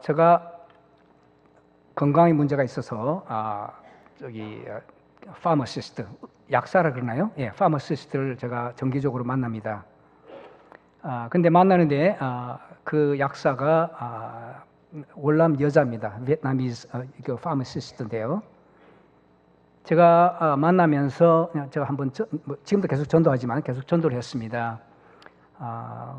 제가 건강에 문제가 있어서 파머시스트, 약사라 그러나요? 예, 파머시스트를 제가 정기적으로 만납니다. 근데 만나는데 그 약사가 월남 여자입니다. 베트남이즈 그 파머시스트인데요. 제가 만나면서 제가 한번 지금도 계속 전도하지만 계속 전도를 했습니다.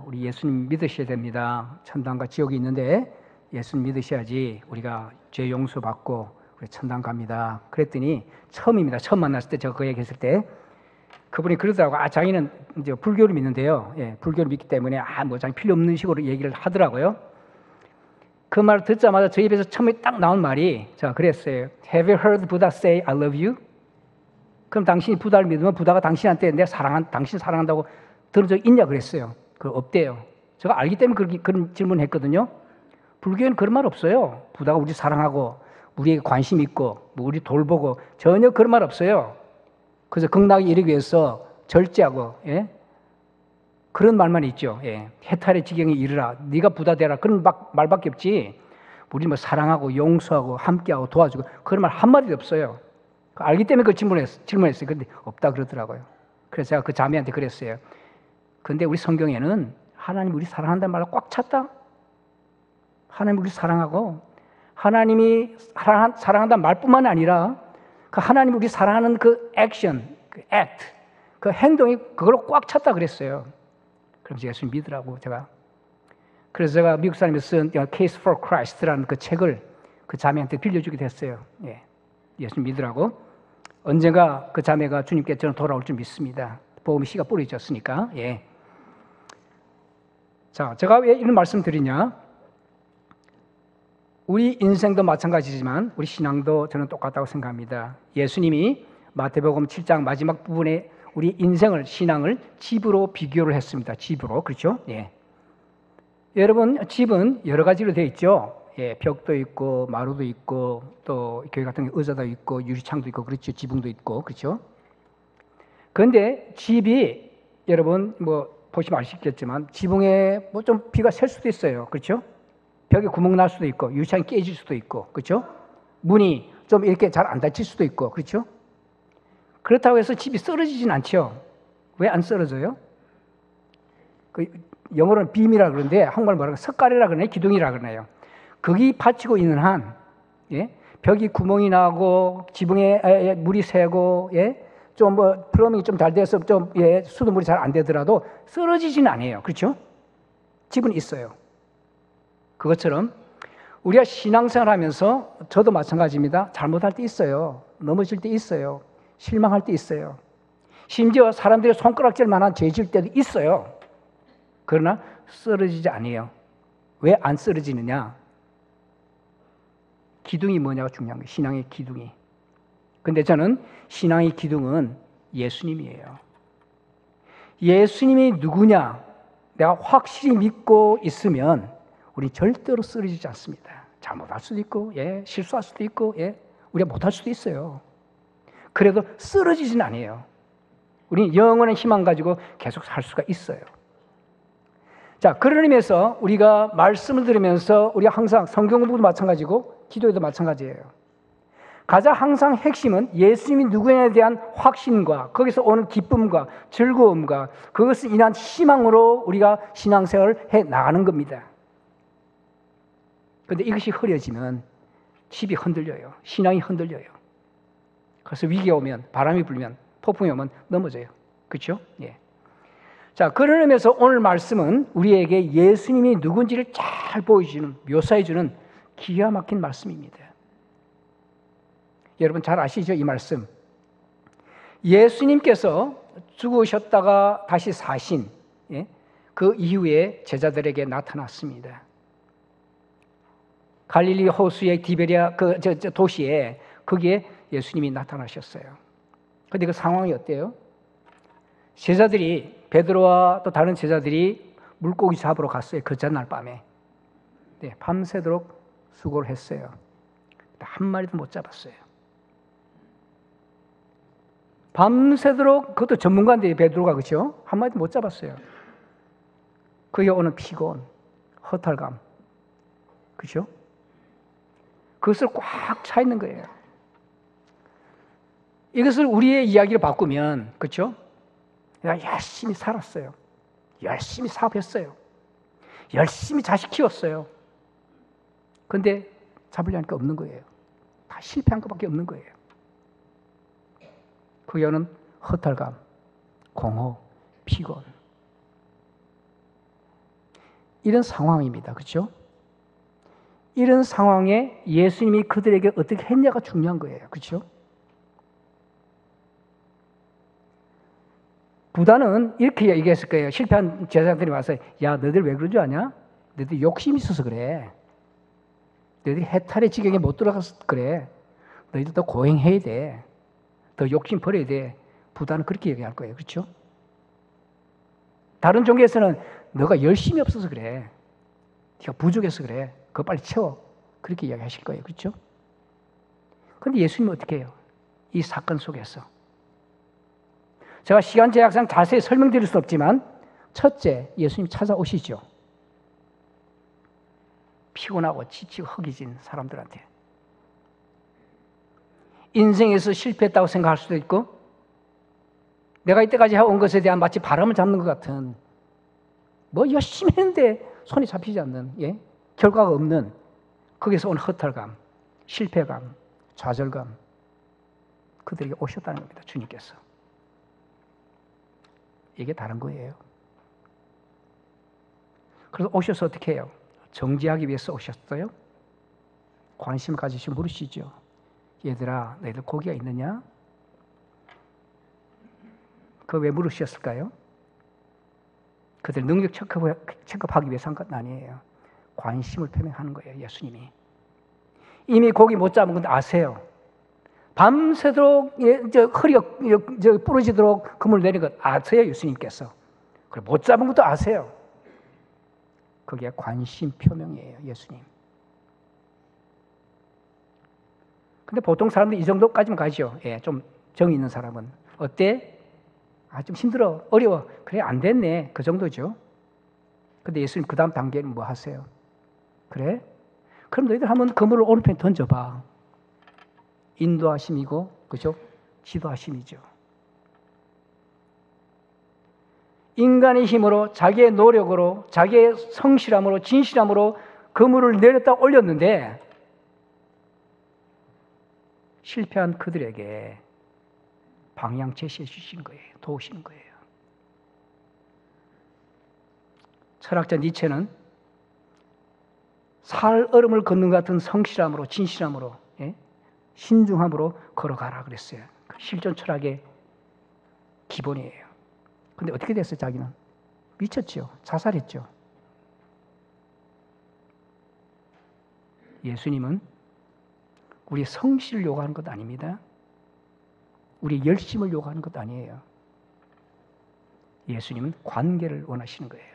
우리 예수님 믿으셔야 됩니다. 천당과 지옥이 있는데 예수님 믿으셔야지 우리가 죄 용서받고 우리 천당 갑니다. 그랬더니 처음입니다. 처음 만났을 때 제가 그 얘기했을 때 그분이 그러더라고요. 자기는 이제 불교를 믿는데요. 예, 불교를 믿기 때문에 자기 필요 없는 식으로 얘기를 하더라고요. 그 말을 듣자마자 저희 입에서 처음에 딱 나온 말이 제가 그랬어요. Have you heard Buddha say I love you? 그럼 당신이 부다를 믿으면 부다가 당신한테 당신 사랑한다고 들은 적 있냐 그랬어요. 그거 없대요. 제가 알기 때문에 그런 질문을 했거든요. 불교에는 그런 말 없어요. 부다가 우리 사랑하고 우리에게 관심 있고 우리 돌보고 전혀 그런 말 없어요. 그래서 극락에 이르기 위해서 절제하고 그런 말만 있죠. 해탈의 지경에 이르라. 네가 부다 되라. 그런 말밖에 없지. 우리 사랑하고 용서하고 함께하고 도와주고 그런 말 한마디도 없어요. 알기 때문에 그 질문했어요. 근데 없다 그러더라고요. 그래서 제가 그 자매한테 그랬어요. 근데 우리 성경에는 하나님 우리 사랑한다는 말로 꽉 찼다. 하나님 우리 사랑하고 하나님이 사랑한다는 말뿐만 아니라 그 하나님 우리 사랑하는 그 액션, 그 액트, 그 행동이 그걸로 꽉 찼다 그랬어요. 그럼 예수님 믿으라고 제가. 그래서 제가 미국 사람이 쓴 Case for Christ라는 그 책을 그 자매한테 빌려주기도 했어요. 예수님 믿으라고. 언젠가 그 자매가 주님께 저는 돌아올 줄 믿습니다. 복음의 씨가 뿌려졌으니까. 자, 제가 왜 이런 말씀 드리냐? 우리 인생도 마찬가지지만 우리 신앙도 저는 똑같다고 생각합니다. 예수님이 마태복음 7장 마지막 부분에 우리 인생을, 신앙을 집으로 비교를 했습니다. 집으로. 그렇죠? 여러분, 집은 여러 가지로 되어 있죠. 벽도 있고, 마루도 있고, 또 교회 같은 경우 의자도 있고, 유리창도 있고, 그렇죠. 지붕도 있고, 그렇죠. 그런데 집이 여러분 보시면 아시겠지만 지붕에 좀 비가 셀 수도 있어요. 그렇죠? 벽에 구멍 날 수도 있고, 유리창이 깨질 수도 있고, 그렇죠? 문이 좀 이렇게 잘 안 닫힐 수도 있고, 그렇죠? 그렇다고 해서 집이 쓰러지진 않죠. 왜 안 쓰러져요? 영어로는 빔이라 그러는데 한국말 뭐라고 석가래라 그러나요? 기둥이라 그러나요? 거기 받치고 있는 한, 벽이 구멍이 나고 지붕에 물이 새고, 좀 플러밍이 좀 잘 돼서 좀 수돗물이 잘 안 되더라도 쓰러지진 않아요. 그렇죠? 집은 있어요. 그것처럼 우리가 신앙생활하면서 저도 마찬가지입니다. 잘못할 때 있어요. 넘어질 때 있어요. 실망할 때 있어요. 심지어 사람들이 손가락질 만한 죄 질 때도 있어요. 그러나 쓰러지지 않아요. 왜 안 쓰러지느냐? 기둥이 뭐냐가 중요한 거예요. 신앙의 기둥이. 근데 저는 신앙의 기둥은 예수님이에요. 예수님이 누구냐? 내가 확실히 믿고 있으면 우리 절대로 쓰러지지 않습니다. 잘못할 수도 있고, 실수할 수도 있고, 우리가 못할 수도 있어요. 그래도 쓰러지진 않아요. 우리 영원한 희망 가지고 계속 살 수가 있어요. 자, 그런 의미에서 우리가 말씀을 들으면서 우리가 항상 성경 공부도 마찬가지고 기도에도 마찬가지예요. 가장 항상 핵심은 예수님이 누구냐에 대한 확신과 거기서 오는 기쁨과 즐거움과 그것을 인한 희망으로 우리가 신앙생활을 해 나가는 겁니다. 그런데 이것이 흐려지면 집이 흔들려요. 신앙이 흔들려요. 그래서 위기가 오면, 바람이 불면, 폭풍이 오면 넘어져요. 그렇죠? 자, 그런 의미에서 오늘 말씀은 우리에게 예수님이 누군지를 잘 보여주는, 묘사해주는 기가 막힌 말씀입니다. 여러분 잘 아시죠? 이 말씀. 예수님께서 죽으셨다가 다시 사신 그 이후에 제자들에게 나타났습니다. 갈릴리 호수의 디베리아 도시에 거기에 예수님이 나타나셨어요. 그런데 그 상황이 어때요? 제자들이 베드로와 또 다른 제자들이 물고기 잡으러 갔어요. 그 전날 밤에. 밤새도록 수고를 했어요. 한 마리도 못 잡았어요. 밤새도록 그것도 전문가인데 베드로가 그렇죠? 한 마리도 못 잡았어요. 그게 오는 피곤, 허탈감, 그죠? 그것을 꽉 차 있는 거예요. 이것을 우리의 이야기로 바꾸면, 그렇죠? 내가 열심히 살았어요. 열심히 사업했어요. 열심히 자식 키웠어요. 그런데 잡으려니까 없는 거예요. 다 실패한 것밖에 없는 거예요. 그게는 허탈감, 공허, 피곤. 이런 상황입니다. 그렇죠? 이런 상황에 예수님이 그들에게 어떻게 했냐가 중요한 거예요. 그렇죠? 부다는 이렇게 얘기했을 거예요. 실패한 제자들이 와서 야 너희들 왜 그런 줄 아냐? 너희들 욕심이 있어서 그래. 너희들이 해탈의 지경에 못 들어가서 그래. 너희들 더 고행해야 돼. 더 욕심 버려야 돼. 부다는 그렇게 얘기할 거예요. 그렇죠? 다른 종교에서는 너가 열심이 없어서 그래. 네가 부족해서 그래. 그거 빨리 채워. 그렇게 이야기하실 거예요. 그렇죠? 그런데 예수님은 어떻게 해요? 이 사건 속에서 제가 시간 제약상 자세히 설명드릴 수 없지만 첫째, 예수님 찾아오시죠. 피곤하고 지치고 허기진 사람들한테. 인생에서 실패했다고 생각할 수도 있고 내가 이때까지 해온 것에 대한 마치 바람을 잡는 것 같은 뭐 열심히 했는데 손이 잡히지 않는 결과가 없는 거기서 온 허탈감, 실패감, 좌절감 그들에게 오셨다는 겁니다. 주님께서. 이게 다른 거예요. 그래서 오셔서 어떻게 해요? 정지하기 위해서 오셨어요? 관심 가지시고 물으시죠. 얘들아, 너희들 고기가 있느냐? 그거 왜 물으셨을까요? 그들 능력 체크하기 위해서 한 건 아니에요. 관심을 표명하는 거예요. 예수님이. 이미 고기 못 잡은 건 아세요. 밤새도록 허리가 부러지도록 그물 내린 것 아세요. 예수님께서. 그리고 못 잡은 것도 아세요. 그게 관심 표명이에요. 예수님. 근데 보통 사람들이 이 정도까지만 가죠. 좀 정이 있는 사람은. 어때? 좀 힘들어. 어려워. 그래, 안 됐네. 그 정도죠. 근데 예수님 그 다음 단계는 뭐 하세요? 그래? 그럼 너희들 한번 그물을 오른편에 던져봐. 인도하심이고, 그죠? 지도하심이죠. 인간의 힘으로, 자기의 노력으로, 자기의 성실함으로, 진실함으로 그물을 내렸다 올렸는데 실패한 그들에게 방향 제시해 주시는 거예요. 도우시는 거예요. 철학자 니체는 살 얼음을 걷는 것 같은 성실함으로, 진실함으로, 신중함으로 걸어가라 그랬어요. 실존 철학의 기본이에요. 근데 어떻게 됐어요? 자기는 미쳤죠. 자살했죠. 예수님은 우리의 성실을 요구하는 것 아닙니다. 우리의 열심을 요구하는 것 아니에요. 예수님은 관계를 원하시는 거예요.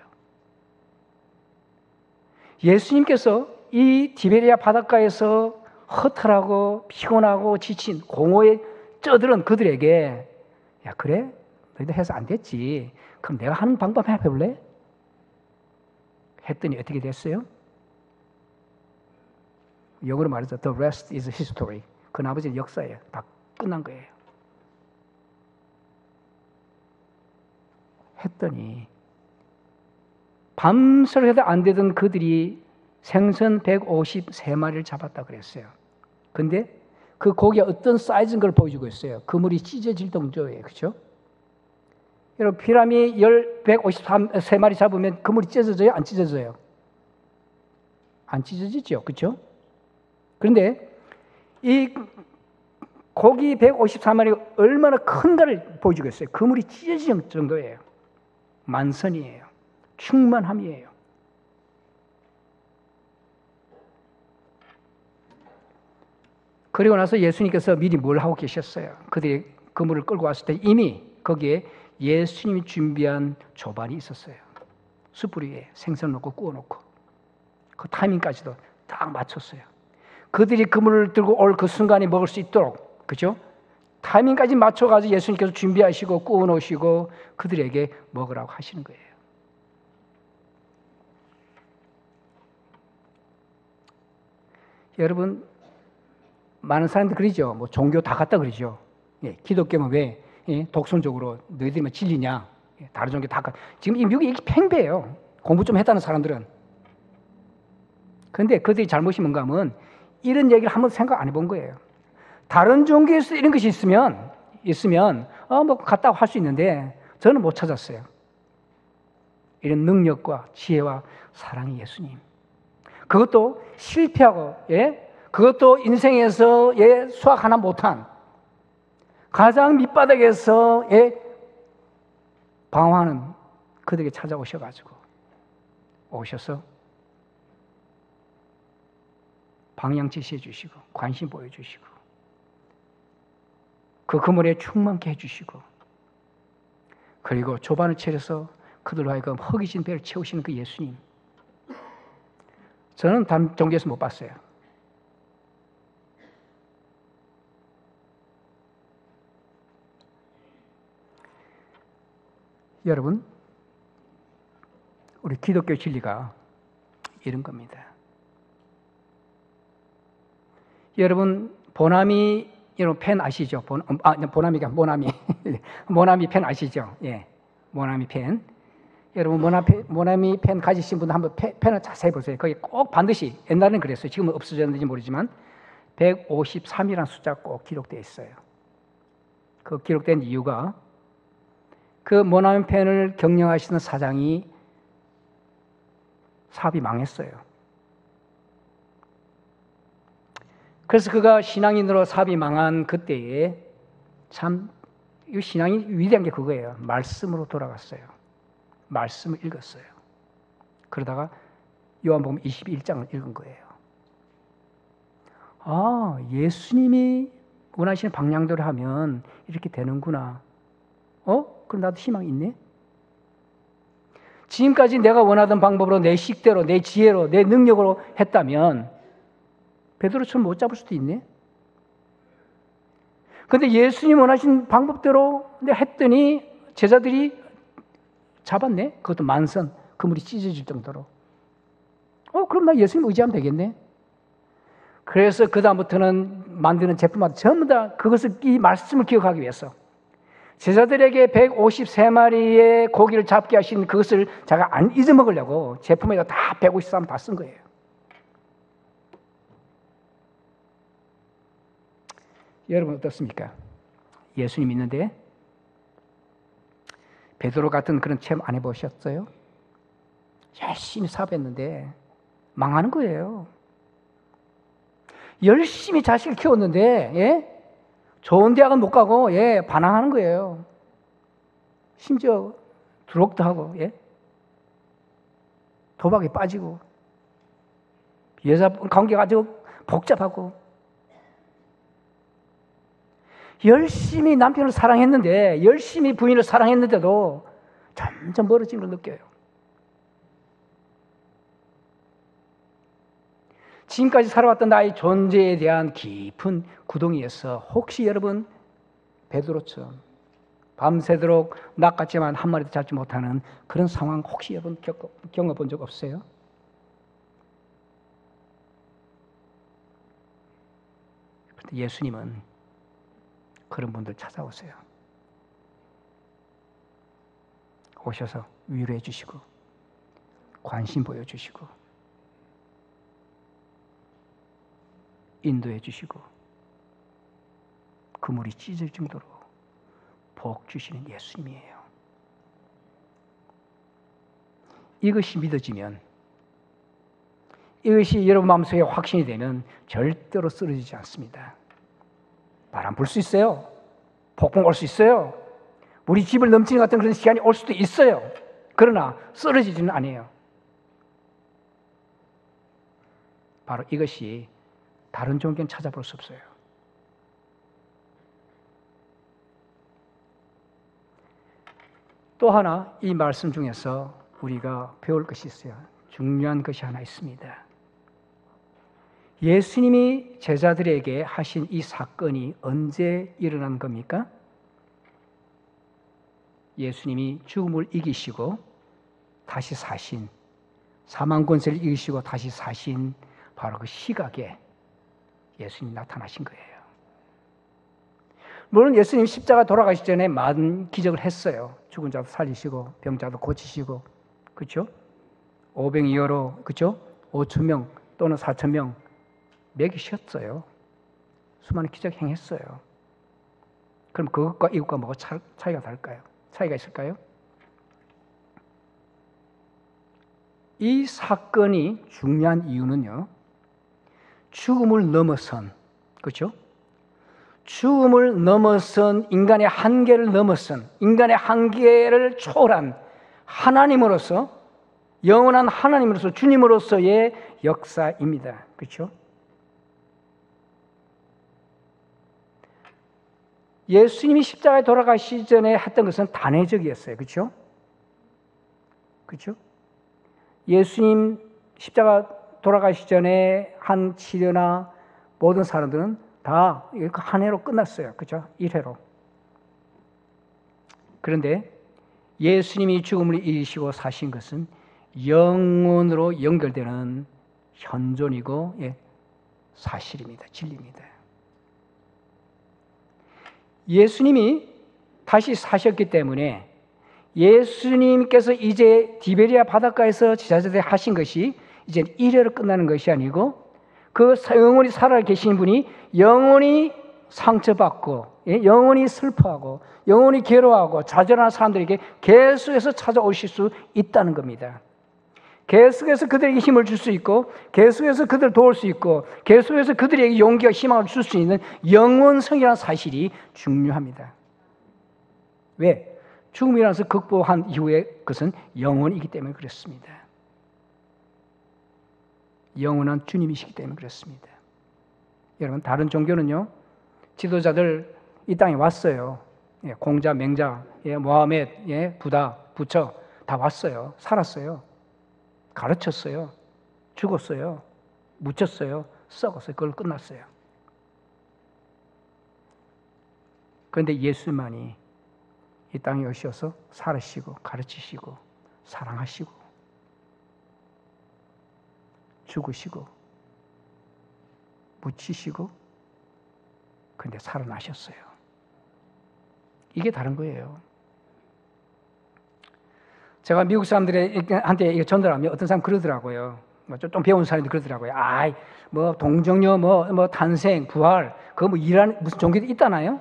예수님께서 이 디베리아 바닷가에서 허탈하고 피곤하고 지친 공허에 쩌들은 그들에게 야 그래? 너희들 해서 안 됐지. 그럼 내가 하는 방법 해볼래? 했더니 어떻게 됐어요? 영어로 말해서 The rest is history. 그 나머지는 역사예요. 다 끝난 거예요. 했더니 밤새도록 해도 안 되던 그들이 생선 153마리를 잡았다 그랬어요. 근데 그 고기가 어떤 사이즈인 걸 보여주고 있어요. 그물이 찢어질 정도예요. 그렇죠? 여러분 피라미 153마리 잡으면 그물이 찢어져요? 안 찢어져요? 안 찢어지죠. 그렇죠? 그런데 이 고기 153마리가 얼마나 큰가를 보여주고 있어요. 그물이 찢어질 정도예요. 만선이에요. 충만함이에요. 그리고 나서 예수님께서 미리 뭘 하고 계셨어요? 그들이 그물을 끌고 왔을 때 이미 거기에 예수님이 준비한 조반이 있었어요. 숯불 위에 생선 넣고 구워놓고 그 타이밍까지도 딱 맞췄어요. 그들이 그물을 들고 올 그 순간에 먹을 수 있도록, 그죠? 타이밍까지 맞춰가지고 예수님께서 준비하시고 구워놓으시고 그들에게 먹으라고 하시는 거예요. 여러분, 많은 사람들이 그러죠. 뭐 종교 다 같다 그러죠. 예, 기독교면 왜 독선적으로 너희들만 진리냐? 예, 다른 종교 다 같다. 지금 이 미국이 이게 팽배해요. 공부 좀 했다는 사람들은. 그런데 그들이 잘못이 뭔가 하면 이런 얘기를 한번 생각 안 해본 거예요. 다른 종교에서 이런 것이 있으면 뭐 같다고 할 수 있는데 저는 못 찾았어요. 이런 능력과 지혜와 사랑의 예수님. 그것도 실패하고, 예? 그것도 인생에서 수학 하나 못한 가장 밑바닥에서 방황하는 그들에게 찾아오셔가지고 오셔서 방향 지시해 주시고 관심 보여주시고 그 그물에 충만케 해주시고 그리고 조반을 차려서 그들로 하여금 허기진 배를 채우시는 그 예수님. 저는 다른 종교에서 못 봤어요. 여러분, 우리 기독교 진리가 이런 겁니다. 여러분, 보나미 여러분 펜 아시죠? 보나미가 모나미 펜 아시죠? 예, 모나미 펜. 여러분 모나미 펜 가지신 분 한번 펜을 자세히 보세요. 거기 꼭 반드시 옛날에는 그랬어요. 지금은 없어졌는지 모르지만 153이라는 숫자가 꼭 기록되어 있어요. 그 기록된 이유가 그 모나미 펜을 경영하시는 사장이 사업이 망했어요. 그래서 그가 신앙인으로 사업이 망한 그때에 참 이 신앙이 위대한 게 그거예요. 말씀으로 돌아갔어요. 말씀을 읽었어요. 그러다가 요한복음 21장을 읽은 거예요. 아, 예수님이 원하시는 방향대로 하면 이렇게 되는구나. 그럼 나도 희망이 있네? 지금까지 내가 원하던 방법으로 내 식대로, 내 지혜로, 내 능력으로 했다면 베드로처럼 못 잡을 수도 있네? 그런데 예수님 원하신 방법대로 했더니 제자들이 잡았네? 그것도 만선, 그물이 찢어질 정도로. 그럼 나 예수님 의지하면 되겠네? 그래서 그다음부터는 만드는 제품마다 전부 다 그것을, 이 말씀을 기억하기 위해서 제자들에게 153마리의 고기를 잡게 하신 그것을 제가 안 잊어먹으려고 제품에다 다 153 다 쓴 거예요. 여러분 어떻습니까? 예수님 있는데 베드로 같은 그런 체험 안 해보셨어요? 열심히 사업했는데 망하는 거예요. 열심히 자식을 키웠는데 좋은 대학은 못 가고 반항하는 거예요. 심지어 드록도 하고 도박에 빠지고 여자 관계가 아주 복잡하고 열심히 남편을 사랑했는데 열심히 부인을 사랑했는데도 점점 멀어지는 걸 느껴요. 지금까지 살아왔던 나의 존재에 대한 깊은 구덩이에서 혹시 여러분 베드로처럼 밤새도록 낚았지만 한 마리도 잡지 못하는 그런 상황 혹시 여러분 겪어본 적 없어요? 예수님은 그런 분들 찾아오세요. 오셔서 위로해 주시고 관심 보여주시고 인도해 주시고 그물이 찢을 정도로 복 주시는 예수님이에요. 이것이 믿어지면, 이것이 여러분 마음속에 확신이 되면 절대로 쓰러지지 않습니다. 바람 불 수 있어요. 폭풍 올 수 있어요. 우리 집을 넘치는 같은 그런 시간이 올 수도 있어요. 그러나 쓰러지지는 않아요. 바로 이것이 다른 종교는 찾아볼 수 없어요. 또 하나 이 말씀 중에서 우리가 배울 것이 있어요. 중요한 것이 하나 있습니다. 예수님이 제자들에게 하신 이 사건이 언제 일어난 겁니까? 예수님이 죽음을 이기시고 다시 사신, 사망 권세를 이기시고 다시 사신 바로 그 시각에 예수님이 나타나신 거예요. 물론 예수님 십자가 돌아가시기 전에 많은 기적을 했어요. 죽은 자도 살리시고 병자도 고치시고, 그렇죠? 오병이어로, 그렇죠? 5천 명 또는 4천 명 먹이셨어요. 수많은 기적 행했어요. 그럼 그것과 이것과 뭐가 차이가 다를까요? 차이가 있을까요? 이 사건이 중요한 이유는요, 죽음을 넘어선, 그렇죠? 죽음을 넘어선, 인간의 한계를 넘어선, 인간의 한계를 초월한 하나님으로서, 영원한 하나님으로서, 주님으로서의 역사입니다. 그렇죠? 예수님이 십자가에 돌아가시기 전에 했던 것은 단회적이었어요. 그렇죠? 그렇죠? 예수님 십자가 돌아가시기 전에 한 치료나 모든 사람들은 다 한 해로 끝났어요. 그렇죠? 1회로. 그런데 예수님이 죽음을 이기시고 사신 것은 영원으로 연결되는 현존이고, 사실입니다. 진리입니다. 예수님이 다시 사셨기 때문에 예수님께서 이제 디베리아 바닷가에서 제자들에게 하신 것이 이제 1회로 끝나는 것이 아니고, 그 영원히 살아 계신 분이 영원히 상처받고, 영원히 슬퍼하고, 영원히 괴로워하고 좌절하는 사람들에게 계속해서 찾아오실 수 있다는 겁니다. 계속해서 그들에게 힘을 줄 수 있고, 계속해서 그들을 도울 수 있고, 계속해서 그들에게 용기와 희망을 줄 수 있는 영원성이라는 사실이 중요합니다. 왜? 죽음이라는 것을 극복한 이후에 그것은 영원이기 때문에 그렇습니다. 영원한 주님이시기 때문에 그렇습니다. 여러분, 다른 종교는요, 지도자들 이 땅에 왔어요. 공자, 맹자, 모하멧, 부다, 부처 다 왔어요. 살았어요. 가르쳤어요. 죽었어요. 묻혔어요. 썩었어요. 그걸 끝났어요. 그런데 예수만이 이 땅에 오셔서 살으시고 가르치시고 사랑하시고 죽으시고 묻히시고, 그런데 살아나셨어요. 이게 다른 거예요. 제가 미국 사람들한테 이거 전달하면 어떤 사람 그러더라고요. 좀 배운 사람들이 그러더라고요. 뭐 동정녀, 뭐 탄생, 부활, 그거 뭐 일하는 무슨 종교도 있다나요?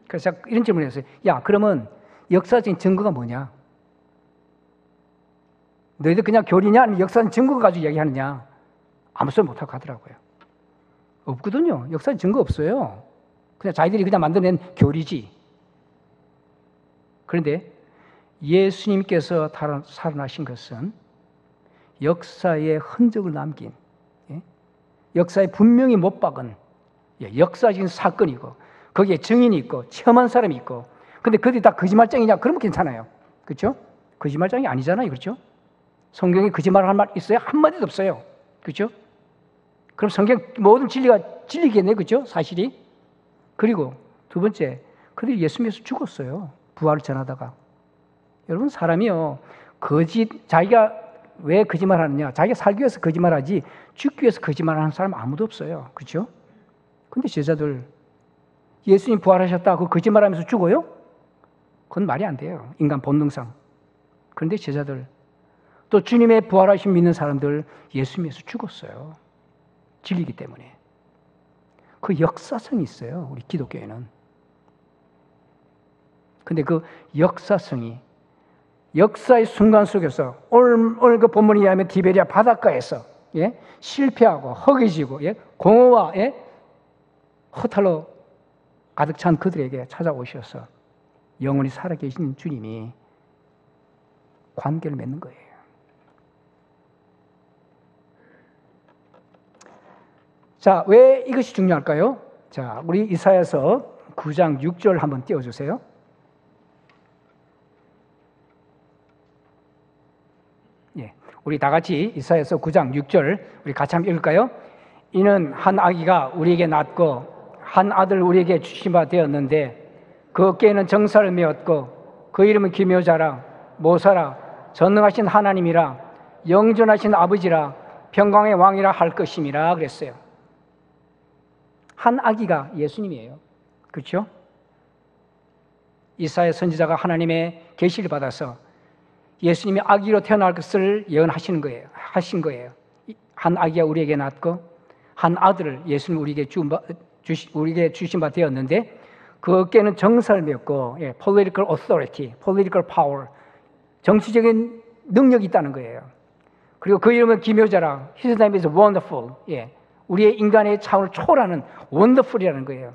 그래서 제가 이런 질문을 했어요. 야, 그러면 역사적인 증거가 뭐냐? 너희들 그냥 교리냐? 아니면 역사적인 증거 가지고 이야기하느냐? 아무 소리 못하고 가더라고요. 없거든요. 역사적인 증거 없어요. 그냥 자기들이 그냥 만들어낸 교리지. 그런데 예수님께서 살아나신 것은 역사의 흔적을 남긴, 역사에 분명히 못 박은 역사적인 사건이고, 거기에 증인이 있고 체험한 사람이 있고, 근데 그들이 다 거짓말쟁이냐? 그러면 괜찮아요. 그렇죠? 거짓말쟁이 아니잖아요. 그렇죠? 성경에 거짓말할 말 있어요? 한마디도 없어요. 그렇죠? 그럼 성경 모든 진리가 진리겠네요. 그렇죠? 사실이. 그리고 두 번째, 그들이 예수님께서 죽었어요. 부활을 전하다가. 여러분, 사람이요, 자기가 왜 거짓말하느냐? 자기가 살기 위해서 거짓말하지 죽기 위해서 거짓말하는 사람 아무도 없어요. 그렇죠? 근데 제자들, 예수님 부활하셨다, 그 거짓말하면서 죽어요? 그건 말이 안 돼요. 인간 본능상. 그런데 제자들, 또 주님의 부활하심 믿는 사람들, 예수님에서 죽었어요. 진리이기 때문에. 그 역사성이 있어요. 우리 기독교에는. 근데 그 역사성이, 역사의 순간 속에서 오늘 그 본문에 의하면 디베리아 바닷가에서 실패하고 허기지고 공허와 허탈로 가득 찬 그들에게 찾아오셔서 영원히 살아계신 주님이 관계를 맺는 거예요. 자, 왜 이것이 중요할까요? 자, 우리 이사야서 9장 6절 한번 띄워주세요. 우리 다 같이 이사야서 9장 6절 우리 같이 한번 읽을까요? 이는 한 아기가 우리에게 낳고 한 아들 우리에게 주신 바 되었는데 그 어깨에는 정사를 메었고 그 이름은 기묘자라 모사라 전능하신 하나님이라 영존하신 아버지라 평강의 왕이라 할 것임이라 그랬어요. 한 아기가 예수님이에요. 그렇죠? 이사야 선지자가 하나님의 계시를 받아서 예수님이 아기로 태어날 것을 예언하신 거예요. 하신 거예요. 한 아기가 우리에게 낳고 한 아들을 예수님 우리에게 주신 바 되었는데 그 어깨는 정사를 메었고 political authority, political power, 정치적인 능력이 있다는 거예요. 그리고 그 이름은 기묘자라. His name is wonderful. 우리의 인간의 차원을 초월하는 wonderful이라는 거예요.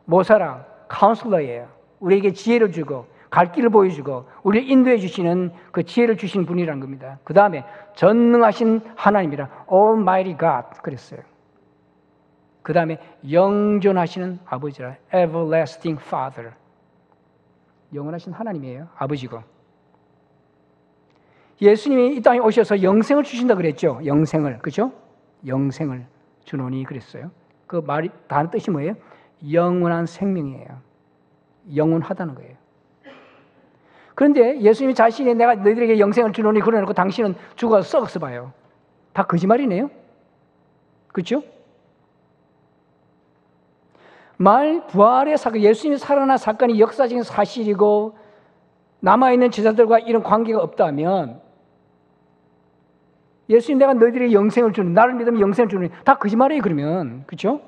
모사라, counselor이에요. 우리에게 지혜를 주고 갈 길을 보여주고 우리를 인도해 주시는 그 지혜를 주시는 분이라는 겁니다. 그 다음에 전능하신 하나님이라 Almighty God 그랬어요. 그 다음에 영존하시는 아버지라 Everlasting Father. 영원하신 하나님이에요. 아버지고. 예수님이 이 땅에 오셔서 영생을 주신다 그랬죠. 영생을. 그렇죠? 영생을 주노니 그랬어요. 그 말이 다른 뜻이 뭐예요? 영원한 생명이에요. 영원하다는 거예요. 그런데 예수님이 자신이 내가 너희들에게 영생을 주노니 그러놓고 당신은 죽어서 썩어서 봐요. 다 거짓말이네요. 그렇죠? 부활의 사건, 예수님이 살아난 사건이 역사적인 사실이고 남아있는 제자들과 이런 관계가 없다면 예수님 내가 너희들에게 영생을 주는, 나를 믿으면 영생을 주는, 다 거짓말이에요 그러면. 그렇죠?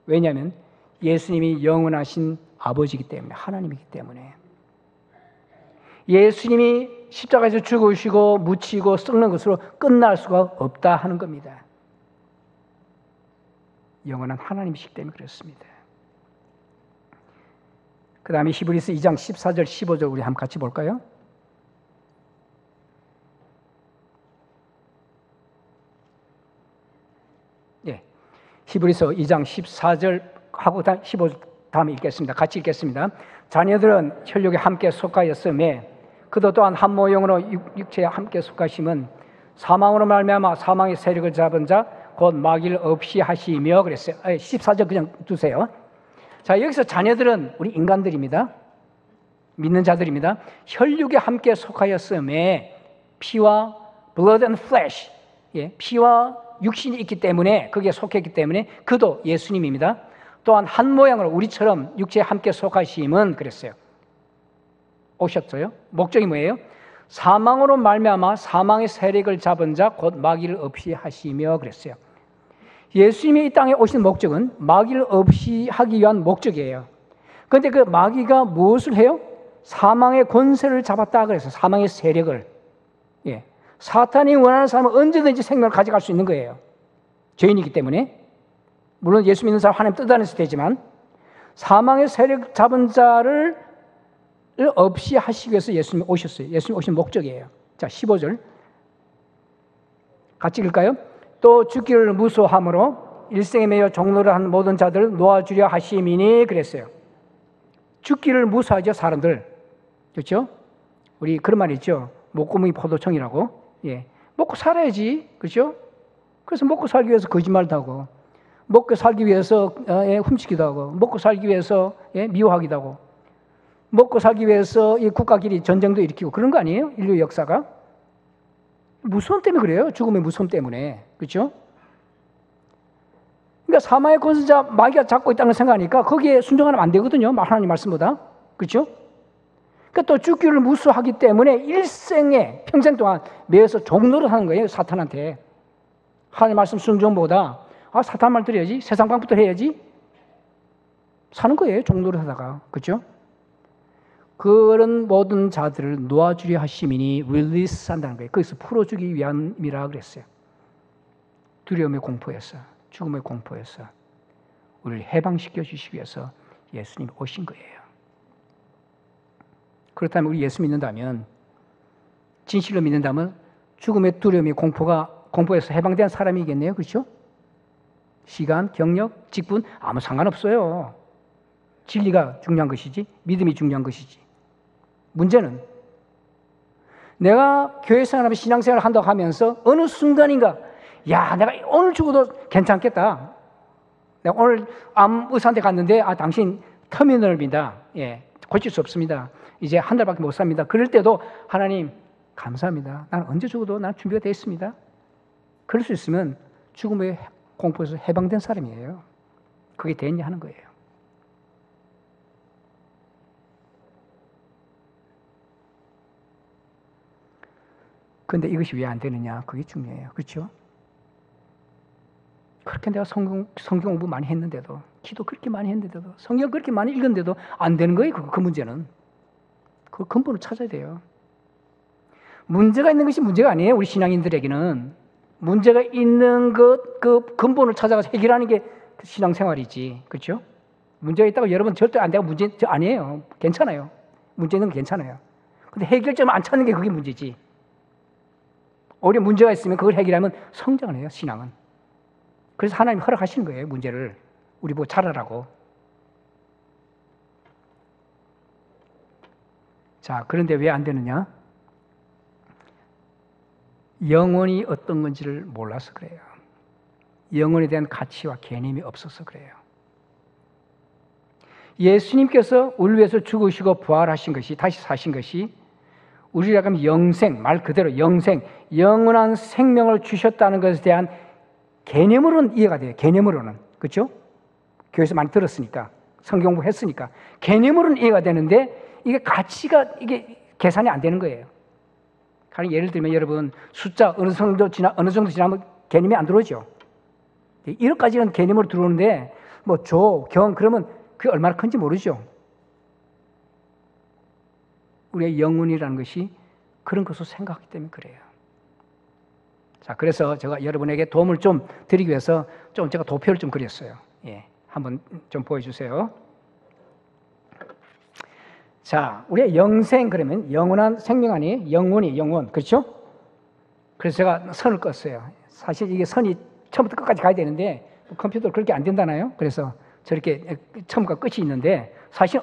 왜냐하면 예수님이 영원하신 아버지이기 때문에, 하나님이기 때문에. 예수님이 십자가에서 죽으시고 묻히고 썩는 것으로 끝날 수가 없다 하는 겁니다. 영원한 하나님이시기 때문에 그렇습니다. 그 다음에 히브리서 2장 14절 15절 우리 한번 같이 볼까요? 히브리서 2장 14절 하고 15절 다음에 읽겠습니다. 같이 읽겠습니다. 자녀들은 혈육에 함께 속하였음에 그도 또한 한 모형으로 육체에 함께 속하심은 사망으로 말미암아 사망의 세력을 잡은 자 곧 마귀를 없이 하시며 그랬어요. 14절 그냥 두세요. 자, 여기서 자녀들은 우리 인간들입니다. 믿는 자들입니다. 혈육에 함께 속하였음에 피와 blood and flesh, 피와 육신이 있기 때문에 거기에 속했기 때문에 그도 예수님입니다. 또한 한 모양으로 우리처럼 육체에 함께 속하심은 그랬어요. 오셨어요. 목적이 뭐예요? 사망으로 말미암아 사망의 세력을 잡은 자 곧 마귀를 없이 하시며 그랬어요. 예수님이 이 땅에 오신 목적은 마귀를 없이 하기 위한 목적이에요. 그런데 그 마귀가 무엇을 해요? 사망의 권세를 잡았다 그래서 사망의 세력을. 사탄이 원하는 사람은 언제든지 생명을 가져갈 수 있는 거예요. 죄인이기 때문에. 물론 예수 믿는 사람 하나님 뜻 안에서 되지만 사망의 세력 잡은 자를 없이 하시기 위해서 예수님이 오셨어요. 예수님이 오신 목적이에요. 자, 15절 같이 읽을까요? 또 죽기를 무소함으로 일생에 매여 종로를 한 모든 자들을 놓아주려 하심이니 그랬어요. 죽기를 무소하죠, 사람들. 그렇죠? 우리 그런 말 있죠. 목구멍이 포도청이라고. 먹고 살아야지. 그렇죠? 그래서 먹고 살기 위해서 거짓말도 하고 먹고 살기 위해서 훔치기도 하고 먹고 살기 위해서 미워하기도 하고 먹고 살기 위해서 이 국가끼리 전쟁도 일으키고 그런 거 아니에요? 인류 역사가? 무서움 때문에 그래요. 죽음의 무서움 때문에. 그렇죠? 그러니까 사망의 권세자 마귀가 잡고 있다는 생각하니까 거기에 순종하면 안 되거든요. 하나님 말씀보다. 그렇죠? 그러니까 또 죽기를 무수하기 때문에 일생에 평생 동안 매여서 종노릇 하는 거예요. 사탄한테. 하나님 말씀 순종보다 사탄 말 들어야지. 세상 방법도 해야지. 사는 거예요. 종노릇 하다가. 그렇죠? 그런 모든 자들을 놓아주려 하심이니 릴리스 한다는 거예요. 거기서 풀어주기 위함이라 그랬어요. 두려움의 공포에서, 죽음의 공포에서 우리를 해방시켜 주시기 위해서 예수님이 오신 거예요. 그렇다면 우리 예수 믿는다면, 진실로 믿는다면 죽음의 두려움의 공포에서 해방된 사람이겠네요. 그렇죠? 시간, 경력, 직분 아무 상관없어요. 진리가 중요한 것이지 믿음이 중요한 것이지. 문제는 내가 교회 생활하면서 신앙생활을 한다고 하면서 어느 순간인가 내가 오늘 죽어도 괜찮겠다. 내가 오늘 암 의사한테 갔는데 당신 터미널입니다. 고칠 수 없습니다. 이제 한 달밖에 못 삽니다. 그럴 때도 하나님 감사합니다. 나는 언제 죽어도 난 준비가 되어 있습니다. 그럴 수 있으면 죽음의 공포에서 해방된 사람이에요. 그게 됐냐 하는 거예요. 그런데 이것이 왜 안 되느냐? 그게 중요해요. 그렇죠? 그렇게 내가 성경 공부 많이 했는데도, 기도 그렇게 많이 했는데도, 성경 그렇게 많이 읽었는데도 안 되는 거예요. 그 문제는. 그 근본을 찾아야 돼요. 문제가 있는 것이 문제가 아니에요. 우리 신앙인들에게는. 문제가 있는 그 근본을 찾아가서 해결하는 게 신앙생활이지. 그렇죠? 문제가 있다고 여러분 절대 안 되고 문제 아니에요. 괜찮아요. 문제 있는 건 괜찮아요. 근데 해결점을 안 찾는 게 그게 문제지. 오히려 문제가 있으면 그걸 해결하면 성장을 해요. 신앙은. 그래서 하나님 허락하시는 거예요. 문제를. 우리 보고 잘하라고. 자, 그런데 왜 안 되느냐? 영혼이 어떤 건지를 몰라서 그래요. 영혼에 대한 가치와 개념이 없어서 그래요. 예수님께서 우리 위해서 죽으시고 부활하신 것이, 다시 사신 것이 우리라고 하면 영생, 말 그대로 영생, 영원한 생명을 주셨다는 것에 대한 개념으로는 이해가 돼요. 개념으로는. 그렇죠? 교회에서 많이 들었으니까, 성경 공부했으니까 개념으로는 이해가 되는데 이게 가치가 이게 계산이 안 되는 거예요. 예를 들면 여러분 숫자 어느 정도 지나면 개념이 안 들어오죠. 1억까지는 개념으로 들어오는데 뭐 조, 경 그러면 그게 얼마나 큰지 모르죠. 우리의 영혼이라는 것이 그런 것을 생각하기 때문에 그래요. 자, 그래서 제가 여러분에게 도움을 좀 드리기 위해서 좀 제가 도표를 좀 그렸어요. 예, 한번 좀 보여주세요. 자, 우리의 영생 그러면 영원한 생명 아니에요? 영원. 그렇죠? 그래서 제가 선을 껐어요. 사실 이게 선이 처음부터 끝까지 가야 되는데 컴퓨터로 그렇게 안 된다나요? 그래서 저렇게 처음과 끝이 있는데 사실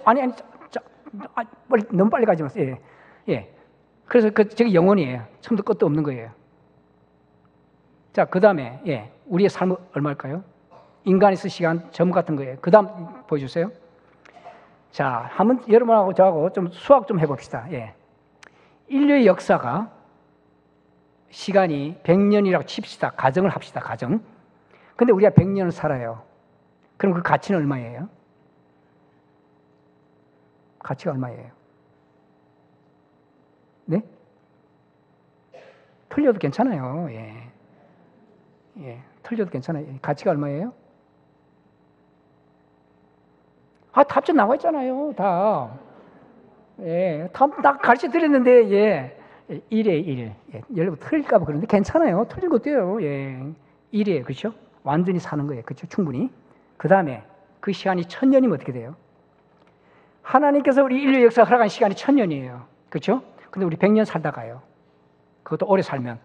너무 빨리 가지 마세요. 예. 그래서 저게 영원이에요. 처음도 끝도 없는 거예요. 자, 그 다음에 우리의 삶은 얼마일까요? 인간이 있을 시간 점 같은 거예요. 그 다음 보여주세요. 자, 한번 여러분하고 저하고 좀 수학 좀 해봅시다. 예. 인류의 역사가 시간이 100년이라고 칩시다. 가정을 합시다. 가정. 근데 우리가 100년을 살아요. 그럼 그 가치는 얼마예요? 가치가 얼마예요? 네? 틀려도 괜찮아요. 예. 틀려도 괜찮아요. 가치가 얼마예요? 답변 나와 있잖아요. 다. 예. 다 가르쳐 드렸는데, 1이에요, 1. 예. 여러분 틀릴까봐 그러는데 괜찮아요. 틀린 것도요. 예. 1이에요. 그렇죠? 완전히 사는 거예요. 그렇죠? 충분히. 그 다음에 그 시간이 1000년이면 어떻게 돼요? 하나님께서 우리 인류 역사 허락한 시간이 1000년이에요. 그렇죠? 근데 우리 100년 살다 가요. 그것도 오래 살면.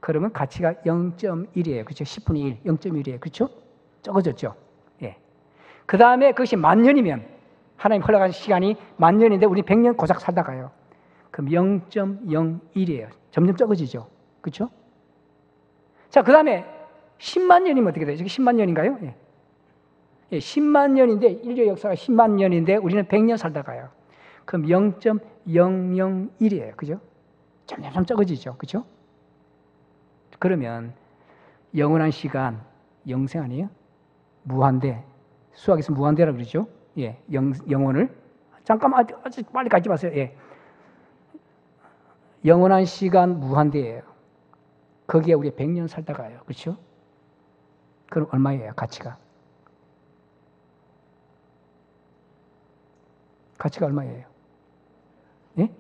그러면 가치가 0.1이에요. 그렇죠? 10분의 1, 0.1이에요. 그렇죠? 적어졌죠? 예. 그 다음에 그것이 10,000년이면 하나님 허락한 시간이 10,000년인데 우리 100년 고작 살다 가요. 그럼 0.01이에요. 점점 적어지죠. 그렇죠? 자, 그 다음에 10만 년이면 어떻게 돼요? 저게 10만 년인가요? 예. 10만 년인데 인류 역사가 10만 년인데 우리는 100년 살다 가요. 그럼 0.001이에요. 그죠? 점점 적어지죠. 그죠? 그러면 영원한 시간, 영생 아니에요? 무한대. 수학에서 무한대라고 그러죠? 예, 영혼을. 잠깐만, 아주 빨리 가지 마세요. 예. 영원한 시간 무한대예요. 거기에 우리 100년 살다 가요. 그렇죠? 그럼 얼마예요, 가치가? 가치가 얼마예요? 예?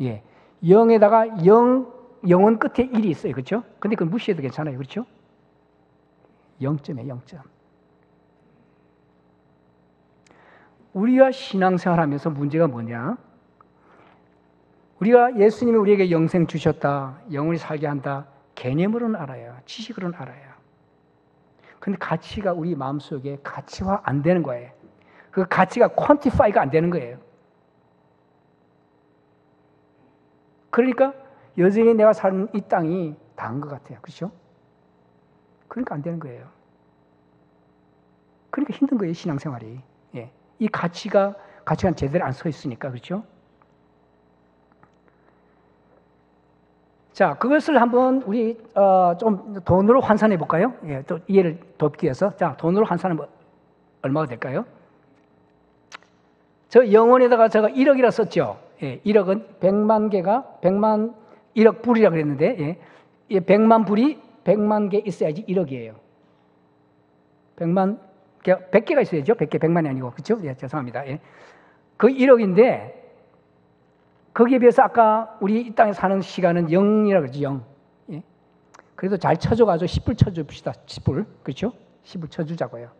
예. 0에다가 영원 끝에 1이 있어요. 그렇죠? 근데 그건 무시해도 괜찮아요. 그렇죠? 0점이에요, 0점. 우리가 신앙생활하면서 문제가 뭐냐? 우리가 예수님이 우리에게 영생 주셨다, 영원히 살게 한다, 개념으로는 알아요. 지식으로는 알아요. 근데 가치가 우리 마음속에 가치화 안 되는 거예요. 그 가치가 퀀티파이가 안 되는 거예요. 그러니까 여전히 내가 사는 이 땅이 다인 것 같아요. 그렇죠? 그러니까 안 되는 거예요. 그러니까 힘든 거예요, 신앙생활이. 예. 이 가치가 제대로 안 서 있으니까. 그렇죠? 자, 그것을 한번 우리 좀 돈으로 환산해 볼까요? 예, 또 이해를 돕기 위해서. 자, 돈으로 환산하면 얼마가 될까요? 저 영혼에다가 제가 1억이라 썼죠. 예, 1억은 100만 개가 1억 불이라 그랬는데, 예, 100만 불이 100만 개 있어야지 1억이에요. 100개가 있어야죠. 100개, 100만이 아니고. 그렇죠? 예, 죄송합니다. 예. 그 1억인데 거기에 비해서 아까 우리 이 땅에 사는 시간은 0이라고 그러죠. 0. 예. 그래도 잘 쳐줘가지고 10불 쳐줍시다. 10불. 그렇죠? 10불 쳐주자고요.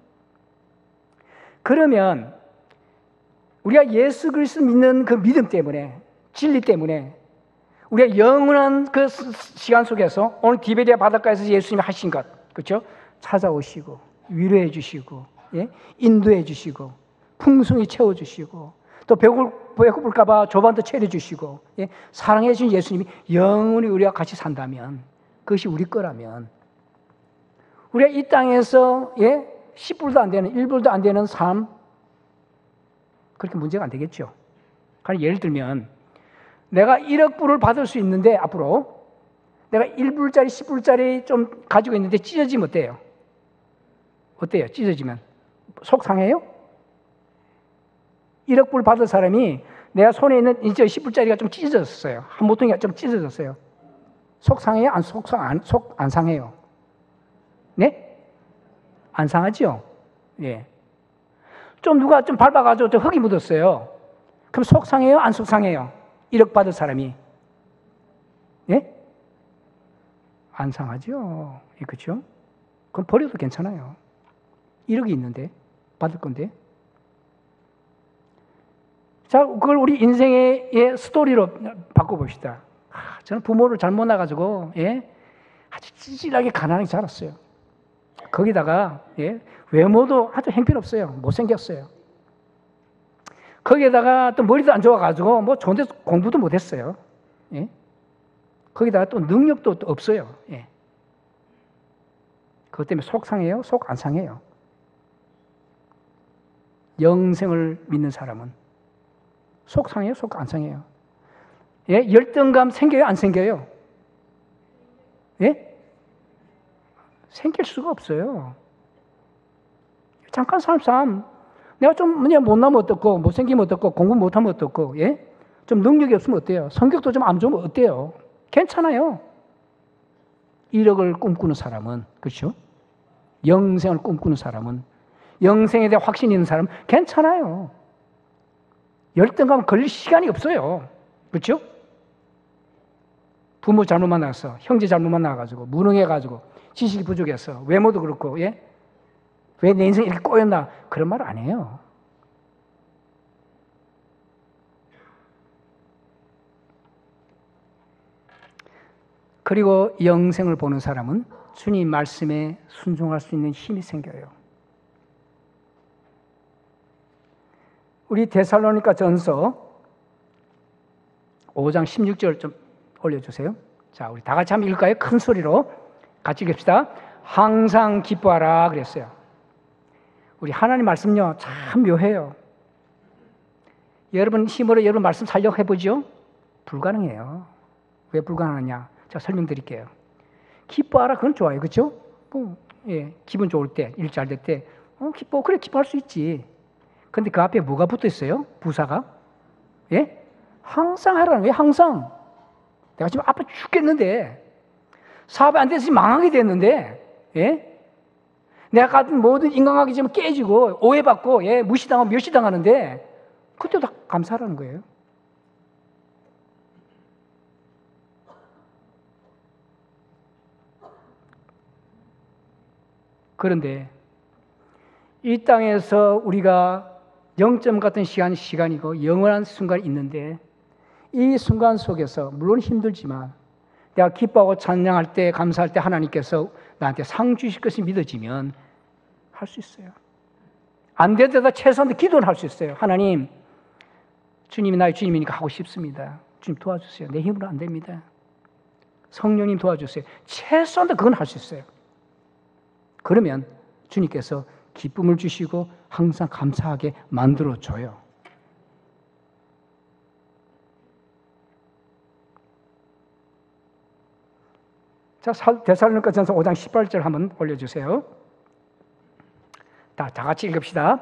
그러면 우리가 예수 그리스도 믿는 그 믿음 때문에, 진리 때문에 우리가 영원한 그 시간 속에서 오늘 디베리아 바닷가에서 예수님이 하신 것, 그렇죠? 찾아오시고 위로해 주시고, 예? 인도해 주시고, 풍성히 채워 주시고, 또 배고플까 봐 조반도 채려 주시고, 예? 사랑해 주신 예수님이 영원히 우리와 같이 산다면, 그것이 우리 거라면 우리가 이 땅에서, 예? 10불도 안 되는, 1불도 안 되는 삶, 그렇게 문제가 안 되겠죠. 그러니까 예를 들면 내가 1억 불을 받을 수 있는데 앞으로 내가 1불짜리 10불짜리 좀 가지고 있는데 찢어지면 어때요? 어때요? 찢어지면 속상해요? 1억 불 받을 사람이 내가 손에 있는 이제 10불짜리가 좀 찢어졌어요. 한 모퉁이가 좀 찢어졌어요. 속상해요? 안 상해요? 네? 안 상하죠? 예. 좀 누가 좀 밟아가지고 좀 흙이 묻었어요. 그럼 속상해요? 안 속상해요? 1억 받을 사람이. 예? 안 상하죠. 예, 그렇죠? 그럼 버려도 괜찮아요. 1억이 있는데, 받을 건데. 자, 그걸 우리 인생의 스토리로 바꿔봅시다. 저는 부모를 잘못 낳아가지고, 예? 아주 찌질하게 가난하게 자랐어요. 거기다가, 예? 외모도 아주 형편없어요. 못생겼어요. 거기에다가 또 머리도 안 좋아가지고 뭐 좋은 데서 공부도 못했어요. 예? 거기다가 또 능력도 또 없어요. 예. 그것 때문에 속상해요? 속 안 상해요? 영생을 믿는 사람은 속상해요? 속 안 상해요? 예? 열등감 생겨요? 안 생겨요? 예? 생길 수가 없어요. 잠깐 삶 내가 좀 못나면 어떻고 못생기면 어떻고 공부 못하면 어떻고, 예? 좀 능력이 없으면 어때요? 성격도 좀 안 좋으면 어때요? 괜찮아요. 1억을 꿈꾸는 사람은, 그렇죠? 영생을 꿈꾸는 사람은, 영생에 대한 확신이 있는 사람은 괜찮아요. 열등감 걸릴 시간이 없어요. 그렇죠? 부모 잘못 만나서, 형제 잘못 만나가지고, 무능해가지고, 지식이 부족해서, 외모도 그렇고, 예? 왜 내 인생이 이렇게 꼬였나? 그런 말 안 해요. 그리고 영생을 보는 사람은 주님 말씀에 순종할 수 있는 힘이 생겨요. 우리 데살로니가 전서 5장 16절 좀 올려주세요. 자, 우리 다 같이 한번 읽을까요? 큰 소리로 같이 읽읍시다. 항상 기뻐하라 그랬어요. 우리 하나님 말씀요 참 묘해요. 여러분 힘으로 여러분 말씀 살려고 해보죠? 불가능해요. 왜 불가능하냐? 제가 설명드릴게요. 기뻐하라 그건 좋아요. 그렇죠? 예, 기분 좋을 때, 일 잘 될 때 기뻐. 그래 기뻐할 수 있지. 근데 그 앞에 뭐가 붙어 있어요? 부사가? 예? 항상 하라는. 왜 항상? 내가 지금 아파 죽겠는데 사업이 안 돼서 망하게 됐는데, 예? 내가 가진 모든 인간관계 지금 깨지고 오해받고, 예, 무시당하고 멸시당하는데 그때도 감사하라는 거예요. 그런데 이 땅에서 우리가 영점 같은 시간이고 영원한 순간이 있는데 이 순간 속에서 물론 힘들지만 내가 기뻐하고 찬양할 때 감사할 때 하나님께서 나한테 상 주실 것이 믿어지면 할 수 있어요. 안 되더라도 최소한 기도는 할 수 있어요. 하나님, 주님이 나의 주님이니까 하고 싶습니다. 주님 도와주세요. 내 힘으로 안 됩니다. 성령님 도와주세요. 최소한 그건 할 수 있어요. 그러면 주님께서 기쁨을 주시고 항상 감사하게 만들어줘요. 자, 데살로니가전서 5장 18절 한번 올려주세요. 다 같이 읽읍시다.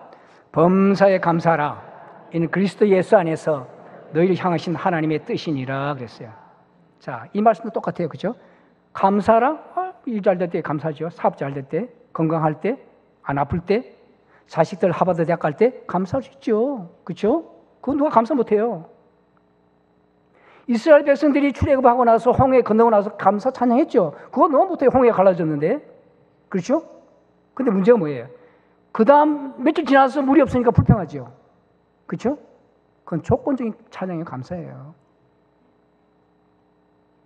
범사에 감사하라. 이는 그리스도 예수 안에서 너희를 향하신 하나님의 뜻이니라 그랬어요. 자, 이 말씀도 똑같아요. 그죠? 감사하라. 일 잘 될 때 감사하죠. 사업 잘 될 때, 건강할 때, 안 아플 때, 자식들 하버드 대학 갈 때 감사할 수 있죠. 그렇죠? 그건 누가 감사 못해요. 이스라엘 백성들이 출애굽하고 나서 홍해 건너고 나서 감사 찬양했죠. 그거 너무 못해요. 홍해가 갈라졌는데. 그렇죠? 근데 문제가 뭐예요? 그 다음 며칠 지나서 물이 없으니까 불평하죠. 그렇죠? 그건 조건적인 찬양의 감사예요.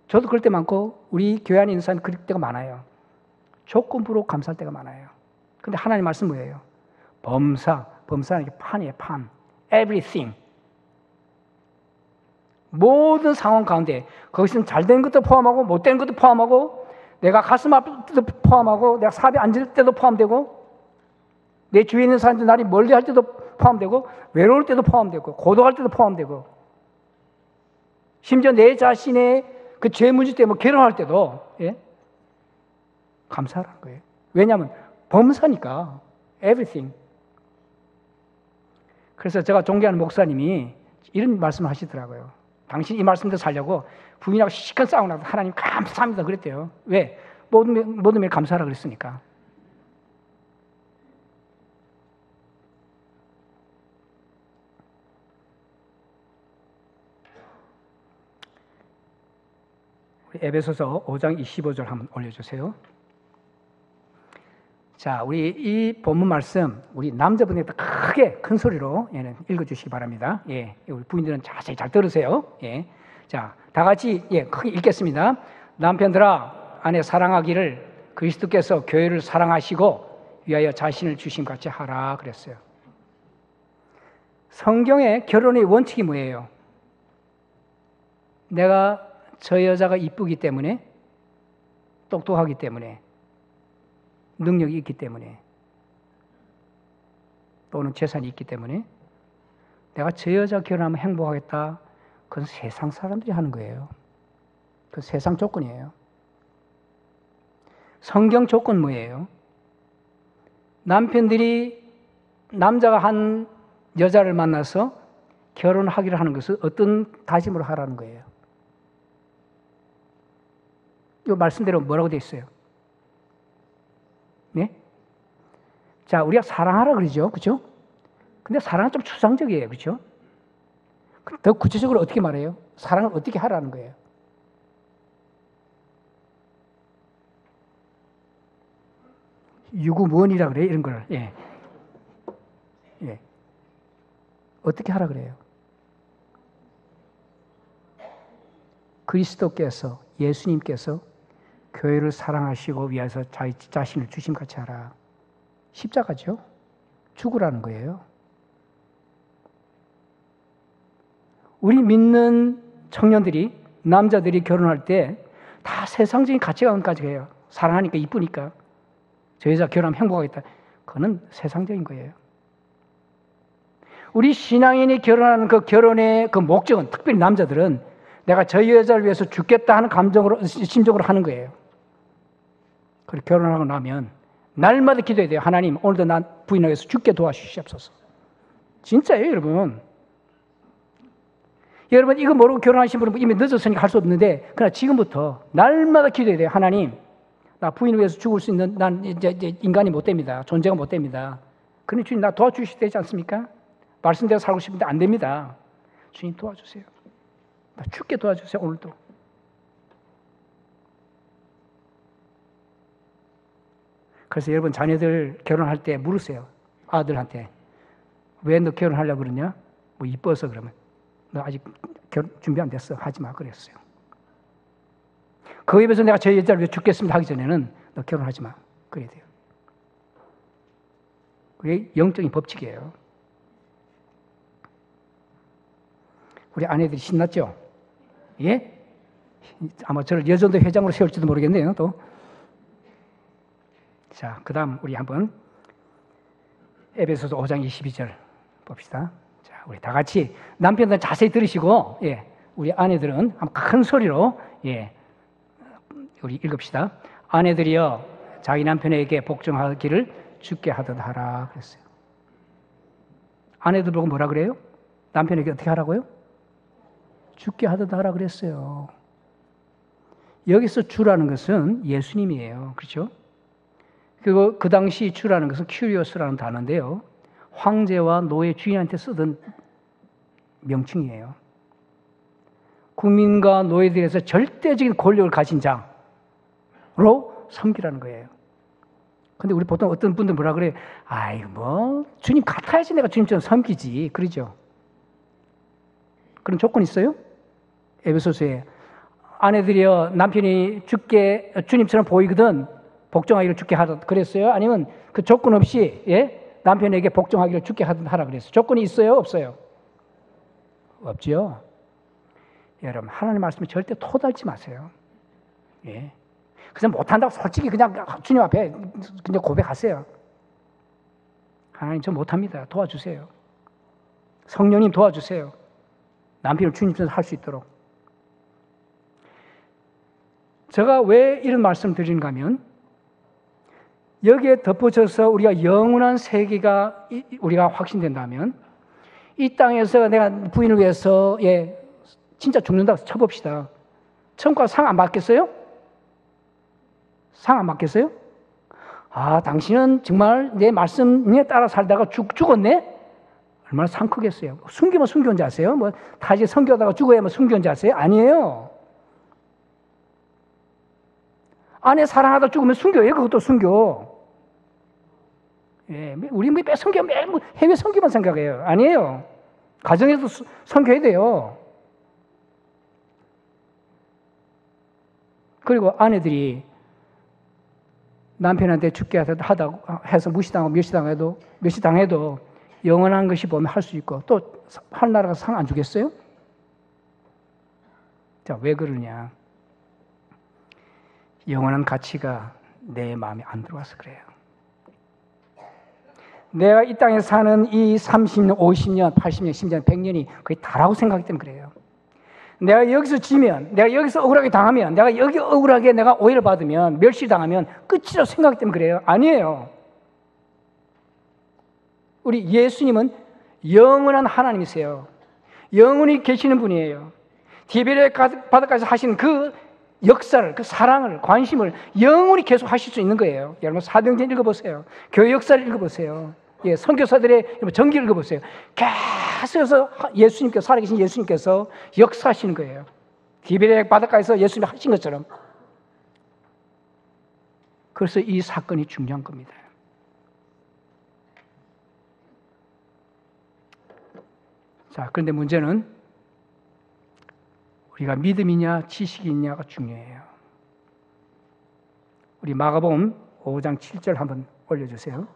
저도 그럴 때 많고 우리 교회 안에 있는 사람이 그럴 때가 많아요. 조건부로 감사할 때가 많아요. 근데 하나님 말씀 뭐예요? 범사는 판이에요. 판. Everything. 모든 상황 가운데 거기서는 잘된 것도 포함하고 못된 것도 포함하고 내가 가슴 아플 때도 포함하고 내가 사업에 앉을 때도 포함되고 내 주위에 있는 사람들 나를 멀리 할 때도 포함되고 외로울 때도 포함되고 고독할 때도 포함되고 심지어 내 자신의 그 죄 문제 때문에 결혼할 때도 감사하라는 거예요. 왜냐하면 범사니까 everything. 그래서 제가 존경하는 목사님이 이런 말씀을 하시더라고요. 당신 이 말씀대로 살려고 부인하고 시간 싸우고 나서 하나님 감사합니다 그랬대요. 왜? 모든 일 감사하라 그랬으니까. 에베소서 5장 25절 한번 올려주세요. 자, 우리 이 본문 말씀 우리 남자분들 크게 큰 소리로 읽어주시기 바랍니다. 우리 부인들은 자세히 잘 들으세요. 자, 다 같이 크게 읽겠습니다. 남편들아 아내 사랑하기를 그리스도께서 교회를 사랑하시고 위하여 자신을 주심같이 하라 그랬어요. 성경의 결혼의 원칙이 뭐예요? 내가 저 여자가 이쁘기 때문에, 똑똑하기 때문에, 능력이 있기 때문에, 또는 재산이 있기 때문에 내가 저 여자 결혼하면 행복하겠다. 그건 세상 사람들이 하는 거예요. 그건 세상 조건이에요. 성경 조건 뭐예요? 남편들이 남자가 한 여자를 만나서 결혼하기를 하는 것은 어떤 다짐으로 하라는 거예요? 이 말씀대로 뭐라고 되어 있어요? 네? 자, 우리가 사랑하라 그러죠. 그죠? 근데 사랑은 좀 추상적이에요. 그죠? 더 구체적으로 어떻게 말해요? 사랑을 어떻게 하라는 거예요? 유구무원이라 그래요. 이런 걸. 어떻게 하라 그래요? 그리스도께서, 예수님께서 교회를 사랑하시고 위해서 자신을 주심같이 하라. 십자가죠. 죽으라는 거예요. 우리 믿는 청년들이, 남자들이 결혼할 때 다 세상적인 가치관까지 해요. 사랑하니까 이쁘니까 저 여자 결혼하면 행복하겠다. 그거는 세상적인 거예요. 우리 신앙인이 결혼하는 그 결혼의 그 목적은, 특별히 남자들은 내가 저 여자를 위해서 죽겠다 하는 감정으로, 심정으로 하는 거예요. 그리고 결혼하고 나면 날마다 기도해야 돼요. 하나님, 오늘도 난 부인을 위해서 죽게 도와주시옵소서. 진짜예요, 여러분. 여러분, 이거 모르고 결혼하신 분은 이미 늦었으니까 할 수 없는데, 그러나 지금부터 날마다 기도해야 돼요. 하나님, 나 부인을 위해서 죽을 수 있는, 난 이제 인간이 못 됩니다. 존재가 못 됩니다. 그러니 주님, 나 도와주셔야 되지 않습니까? 말씀대로 살고 싶은데 안 됩니다. 주님 도와주세요. 나 죽게 도와주세요, 오늘도. 그래서 여러분, 자녀들 결혼할 때 물으세요. 아들한테. 왜 너 결혼하려고 그러냐? 뭐 이뻐서 그러면. 너 아직 준비 안 됐어. 하지 마. 그랬어요. 그 입에서 내가 저 여자를 위해 죽겠습니다 하기 전에는 너 결혼하지 마. 그래야 돼요. 그게 영적인 법칙이에요. 우리 아내들이 신났죠? 예? 아마 저를 여전도 회장으로 세울지도 모르겠네요, 또. 자, 그 다음 우리 한번 에베소서 5장 22절 봅시다. 자, 우리 다 같이 남편들 자세히 들으시고, 우리 아내들은 한번 큰 소리로, 우리 읽읍시다. 아내들이여 자기 남편에게 복종하기를 주께 하듯 하라 그랬어요. 아내들 보고 뭐라 그래요? 남편에게 어떻게 하라고요? 주께 하듯 하라 그랬어요. 여기서 주라는 것은 예수님이에요. 그렇죠? 그리고 그 당시 주라는 것은 큐리오스라는 단어인데요. 황제와 노예 주인한테 쓰던 명칭이에요. 국민과 노예들에서 절대적인 권력을 가진 자로 섬기라는 거예요. 근데 우리 보통 어떤 분들 뭐라 그래요? 아이, 뭐, 주님 같아야지 내가 주님처럼 섬기지. 그러죠? 그런 조건 있어요? 에베소서에. 아내들이여 남편이 주님처럼 보이거든 복종하기를 주께 하라 그랬어요? 아니면 그 조건 없이, 예? 남편에게 복종하기를 주께 하라 그랬어요? 조건이 있어요? 없어요? 없죠? 여러분, 하나님 말씀에 절대 토달지 마세요. 예. 그냥 못한다고 솔직히 그냥 주님 앞에 그냥 고백하세요. 하나님 저 못합니다. 도와주세요. 성령님 도와주세요. 남편을 주님처럼 할 수 있도록. 제가 왜 이런 말씀을 드리는가 하면 여기에 덧붙여서 우리가 영원한 세계가 우리가 확신된다면 이 땅에서 내가 부인을 위해서 예, 진짜 죽는다고 쳐봅시다. 천국 상 안 받겠어요? 상 안 받겠어요? 아, 당신은 정말 내 말씀에 따라 살다가 죽었네? 얼마나 상 크겠어요? 순교면 순교인지 아세요? 뭐 다시 선교하다가 죽어야만 순교인지 아세요? 아니에요. 아내 사랑하다 죽으면 순교예요. 그것도 순교. 예, 우리 매 선교 매일 해외 선교만 생각해요. 아니에요. 가정에서 선교해야 돼요. 그리고 아내들이 남편한테 죽게 하다고 해서 무시당하고 멸시당해도 영원한 것이 보면 할 수 있고 또 하늘나라가 상 안 주겠어요? 자, 왜 그러냐? 영원한 가치가 내 마음에 안 들어와서 그래요. 내가 이 땅에 사는 이 30년, 50년, 80년, 심지어 100년이 거의 다라고 생각하기 때문에 그래요. 내가 여기서 지면, 내가 여기서 억울하게 당하면, 내가 여기 억울하게 내가 오해를 받으면, 멸시당하면 끝이라고 생각하기 때문에 그래요. 아니에요. 우리 예수님은 영원한 하나님이세요. 영원히 계시는 분이에요. 디베레 바다까지 하신 그 역사를, 그 사랑을, 관심을 영원히 계속 하실 수 있는 거예요. 여러분 사도행전 읽어보세요. 교회 역사를 읽어보세요. 예, 선교사들의 전기를 읽어보세요. 계속해서 예수님께서 살아계신 예수님께서 역사하시는 거예요. 디베레 바닷가에서 예수님이 하신 것처럼. 그래서 이 사건이 중요한 겁니다. 자, 그런데 문제는 우리가 믿음이냐 지식이 있냐가 중요해요. 우리 마가복음 5장 7절 한번 올려주세요.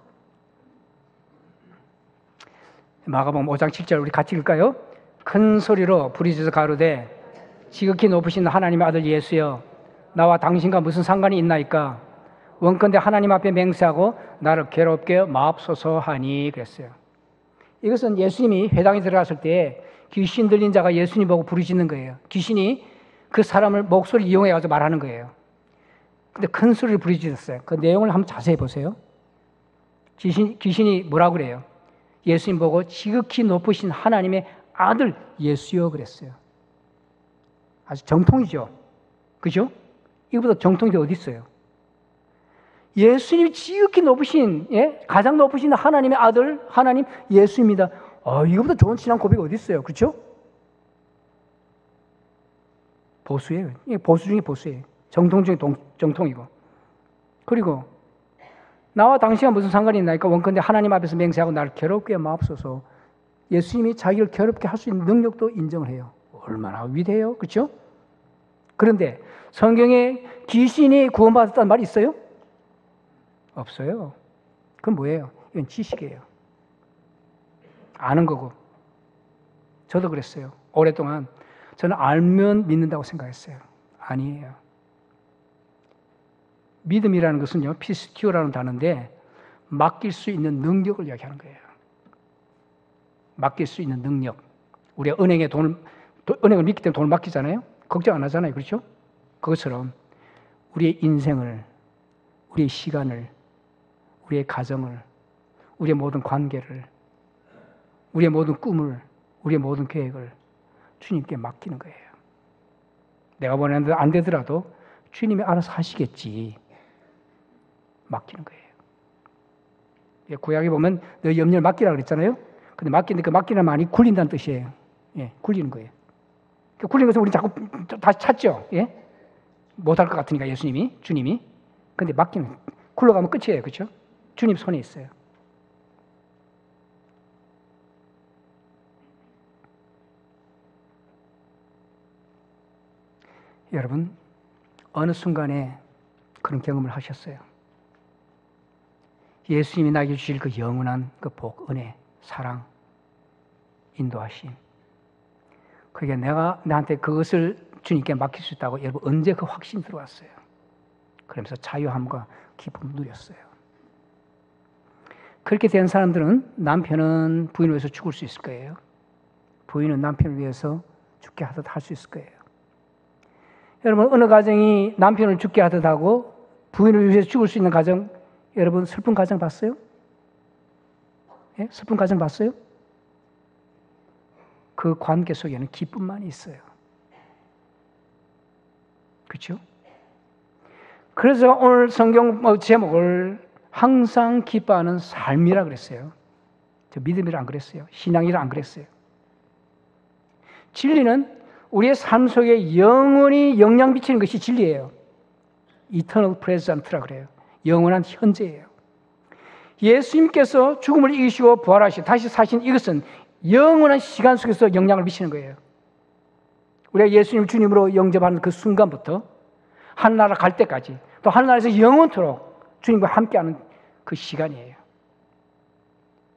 마가복음 5장 7절 우리 같이 읽을까요? 큰 소리로 부르짖어 가로되 지극히 높으신 하나님의 아들 예수여 나와 당신과 무슨 상관이 있나이까 원컨대 하나님 앞에 맹세하고 나를 괴롭게 마옵소서 하니 그랬어요. 이것은 예수님이 회당에 들어갔을 때 귀신 들린 자가 예수님 보고 부르짖는 거예요. 귀신이 그 사람을 목소리를 이용해가지고 말하는 거예요. 근데 큰 소리를 부르짖었어요. 그 내용을 한번 자세히 보세요. 귀신이 뭐라고 그래요? 예수님 보고 지극히 높으신 하나님의 아들 예수여 그랬어요. 아주 정통이죠. 그죠? 이거보다 정통이 어디 있어요? 예수님이 지극히 높으신, 예? 가장 높으신 하나님의 아들, 하나님 예수입니다. 이거보다 좋은 신앙 고백이 어디 있어요? 그렇죠? 보수예요. 보수 중에 보수예요. 정통 중에 정통이고. 그리고 나와 당신과 무슨 상관이 있나이까 원컨대 하나님 앞에서 맹세하고 나를 괴롭게 마옵소서. 예수님이 자기를 괴롭게 할 수 있는 능력도 인정을 해요. 얼마나 위대해요. 그렇죠? 그런데 성경에 귀신이 구원받았다는 말이 있어요? 없어요. 그건 뭐예요? 이건 지식이에요. 아는 거고. 저도 그랬어요. 오랫동안 저는 알면 믿는다고 생각했어요. 아니에요. 믿음이라는 것은요, 피스티오라는 단어인데 맡길 수 있는 능력을 이야기하는 거예요. 맡길 수 있는 능력. 우리가 은행을 믿기 때문에 돈을 맡기잖아요. 걱정 안 하잖아요. 그렇죠? 그것처럼 우리의 인생을, 우리의 시간을, 우리의 가정을, 우리의 모든 관계를, 우리의 모든 꿈을, 우리의 모든 계획을 주님께 맡기는 거예요. 내가 원하는 대로 안 되더라도 주님이 알아서 하시겠지. 맡기는 거예요. 구약에 보면 너희 염려를 맡기라고 그랬잖아요. 근데 맡기는데 그 맡기는 말이 굴린다는 뜻이에요. 예, 굴리는 거예요. 그 굴리는 것을 우리 자꾸 다시 찾죠. 예? 못할 것 같으니까 예수님이, 주님이. 근데 맡기는, 굴러가면 끝이에요. 그렇죠? 주님 손에 있어요. 여러분, 어느 순간에 그런 경험을 하셨어요. 예수님이 나에게 주실 그 영원한 그 복, 은혜, 사랑, 인도하심. 그게 내가 나한테 그것을 주님께 맡길 수 있다고 여러분 언제 그 확신 들어왔어요? 그러면서 자유함과 기쁨을 누렸어요. 그렇게 된 사람들은 남편은 부인을 위해서 죽을 수 있을 거예요. 부인은 남편을 위해서 죽게 하듯 할 수 있을 거예요. 여러분, 어느 가정이 남편을 죽게 하듯 하고 부인을 위해서 죽을 수 있는 가정, 여러분 슬픈 가정 봤어요? 예? 슬픈 가정 봤어요? 그 관계 속에는 기쁨만이 있어요. 그렇죠? 그래서 오늘 성경 제목을 항상 기뻐하는 삶이라 그랬어요. 저 믿음이라 안 그랬어요. 신앙이라 안 그랬어요. 진리는 우리의 삶 속에 영원히 영향 미치는 것이 진리예요. Eternal Present라 그래요. 영원한 현재예요. 예수님께서 죽음을 이기시고 부활하시고 다시 사신 이것은 영원한 시간 속에서 영향을 미치는 거예요. 우리가 예수님 주님으로 영접하는 그 순간부터 하늘나라 갈 때까지 또 하늘나라에서 영원토록 주님과 함께하는 그 시간이에요.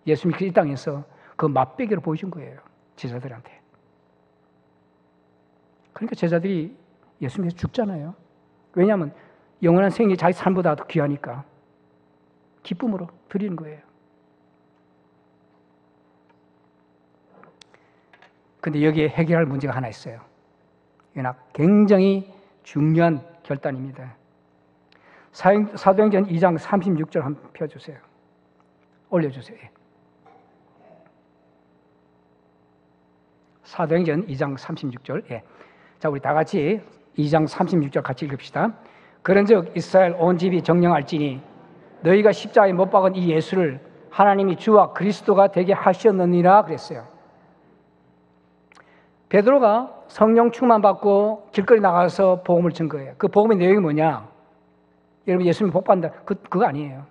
예수님이 이 땅에서 그 맛배기를 보여준 거예요. 제자들한테. 그러니까 제자들이 예수님께서 죽잖아요. 왜냐하면 영원한 생이 자기 삶보다 더 귀하니까 기쁨으로 드리는 거예요. 근데 여기에 해결할 문제가 하나 있어요. 이건 굉장히 중요한 결단입니다. 사도행전 2장 36절 한번 펴주세요. 올려주세요. 사도행전 2장 36절. 예. 자, 우리 다 같이 2장 36절 같이 읽읍시다. 그런즉 이스라엘 온 집이 정령할지니 너희가 십자가에 못 박은 이 예수를 하나님이 주와 그리스도가 되게 하셨느니라 그랬어요. 베드로가 성령 충만 받고 길거리 나가서 복음을 전 거예요. 그 복음의 내용이 뭐냐? 여러분, 예수님 복 받는다. 그거 아니에요.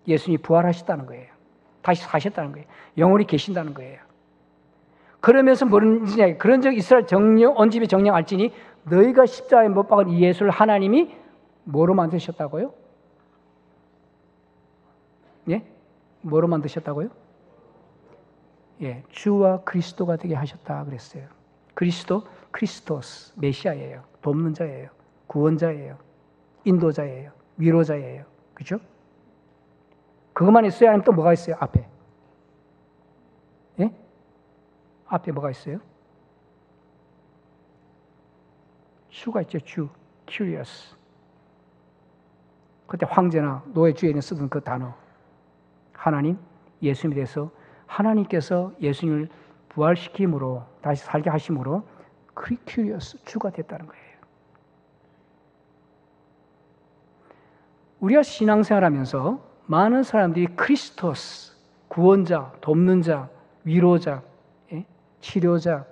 예수님이 부활하셨다는 거예요. 다시 사셨다는 거예요. 영원히 계신다는 거예요. 그러면서 뭐는 이제 그런즉 이스라엘 온 집이 정령할지니 너희가 십자가에 못 박은 이 예수를 하나님이 뭐로 만드셨다고요? 예? 뭐로 만드셨다고요? 예, 주와 그리스도가 되게 하셨다 그랬어요. 크리스토스, 메시아예요. 돕는 자예요. 구원자예요. 인도자예요. 위로자예요. 그렇죠? 그것만 있어야 하면 또 뭐가 있어요? 앞에. 예? 앞에 뭐가 있어요? 주가 있죠. 주. Curious. 그때 황제나 노예 주에는 쓰던 그 단어. 하나님, 예수님에 대해서 하나님께서 예수님을 부활시킴으로 다시 살게 하심으로 Curious, 주가 됐다는 거예요. 우리가 신앙생활하면서 많은 사람들이 크리스토스, 구원자, 돕는 자, 위로자, 치료자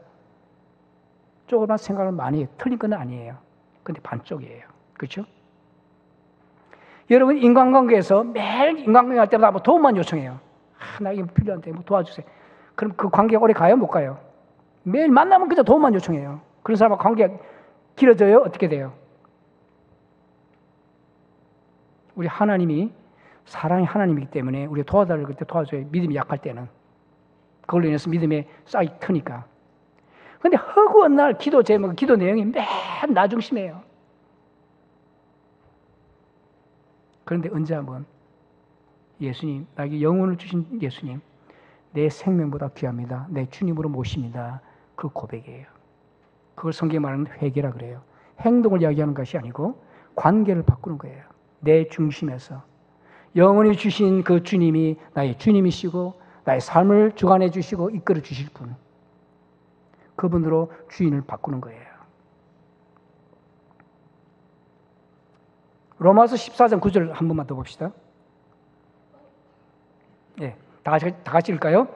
쪽으로만 생각을 많이 해요. 틀린 건 아니에요. 근데 반쪽이에요. 그렇죠? 여러분, 인간관계에서 매일 인간관계 할 때마다 뭐 도움만 요청해요. 나 이거 필요한데 뭐 도와주세요. 그럼 그 관계가 오래 가요? 못 가요? 매일 만나면 그저 도움만 요청해요. 그런 사람과 관계가 길어져요? 어떻게 돼요? 우리 하나님이 사랑의 하나님이기 때문에 우리가 도와달라고 할 때 도와줘요. 믿음이 약할 때는. 그걸로 인해서 믿음의 싹이 트니까. 근데 허구한 날 기도 제목, 기도 내용이 맨 나 중심이에요. 그런데 언제 한번 예수님, 나에게 영혼을 주신 예수님, 내 생명보다 귀합니다. 내 주님으로 모십니다. 그 고백이에요. 그걸 성경에 말하는 회개라 그래요. 행동을 이야기하는 것이 아니고 관계를 바꾸는 거예요. 내 중심에서. 영원히 주신 그 주님이 나의 주님이시고 나의 삶을 주관해 주시고 이끌어 주실 분. 그분으로 주인을 바꾸는 거예요. 로마서 14장 9절 한 번만 더 봅시다. 예, 다 같이 읽을까요?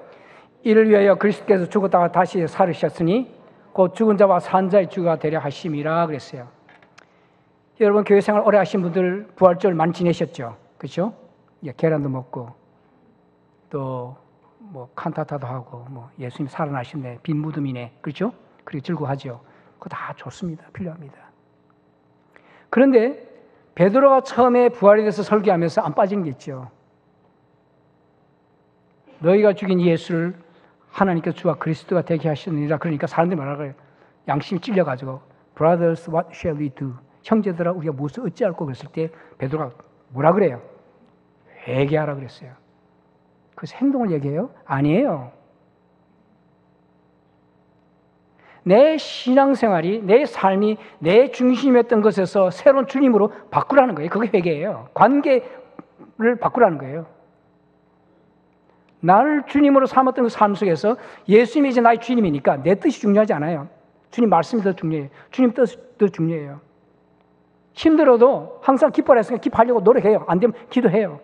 이를 위하여 그리스도께서 죽었다가 다시 살으셨으니 곧 죽은 자와 산 자의 주가 되려 하심이라 그랬어요. 여러분 교회 생활 오래 하신 분들 부활절 많이 지내셨죠? 그렇죠? 예, 계란도 먹고 또 뭐 칸타타도 하고 뭐 예수님 살아나셨네, 빈 무덤이네, 그렇죠? 그리고 즐거워하죠. 그거 다 좋습니다. 필요합니다. 그런데 베드로가 처음에 부활에 대해서 설교하면서 안 빠진 게 있죠. 너희가 죽인 예수를 하나님께서 주와 그리스도가 되게 하셨느니라. 그러니까 사람들이 말하고요. 양심이 찔려가지고 Brothers, what shall we do? 형제들아 우리가 무엇을 어찌할꼬 그랬을 때 베드로가 뭐라 그래요? 회개하라 그랬어요. 그래서 행동을 얘기해요? 아니에요. 내 신앙생활이, 내 삶이 내 중심이었던 것에서 새로운 주님으로 바꾸라는 거예요. 그게 회개예요. 관계를 바꾸라는 거예요. 나를 주님으로 삼았던 그 삶 속에서 예수님이 이제 나의 주님이니까 내 뜻이 중요하지 않아요. 주님 말씀이 더 중요해요. 주님 뜻이 더 중요해요. 힘들어도 항상 기뻐라 했으니까 기뻐하려고 노력해요. 안 되면 기도해요.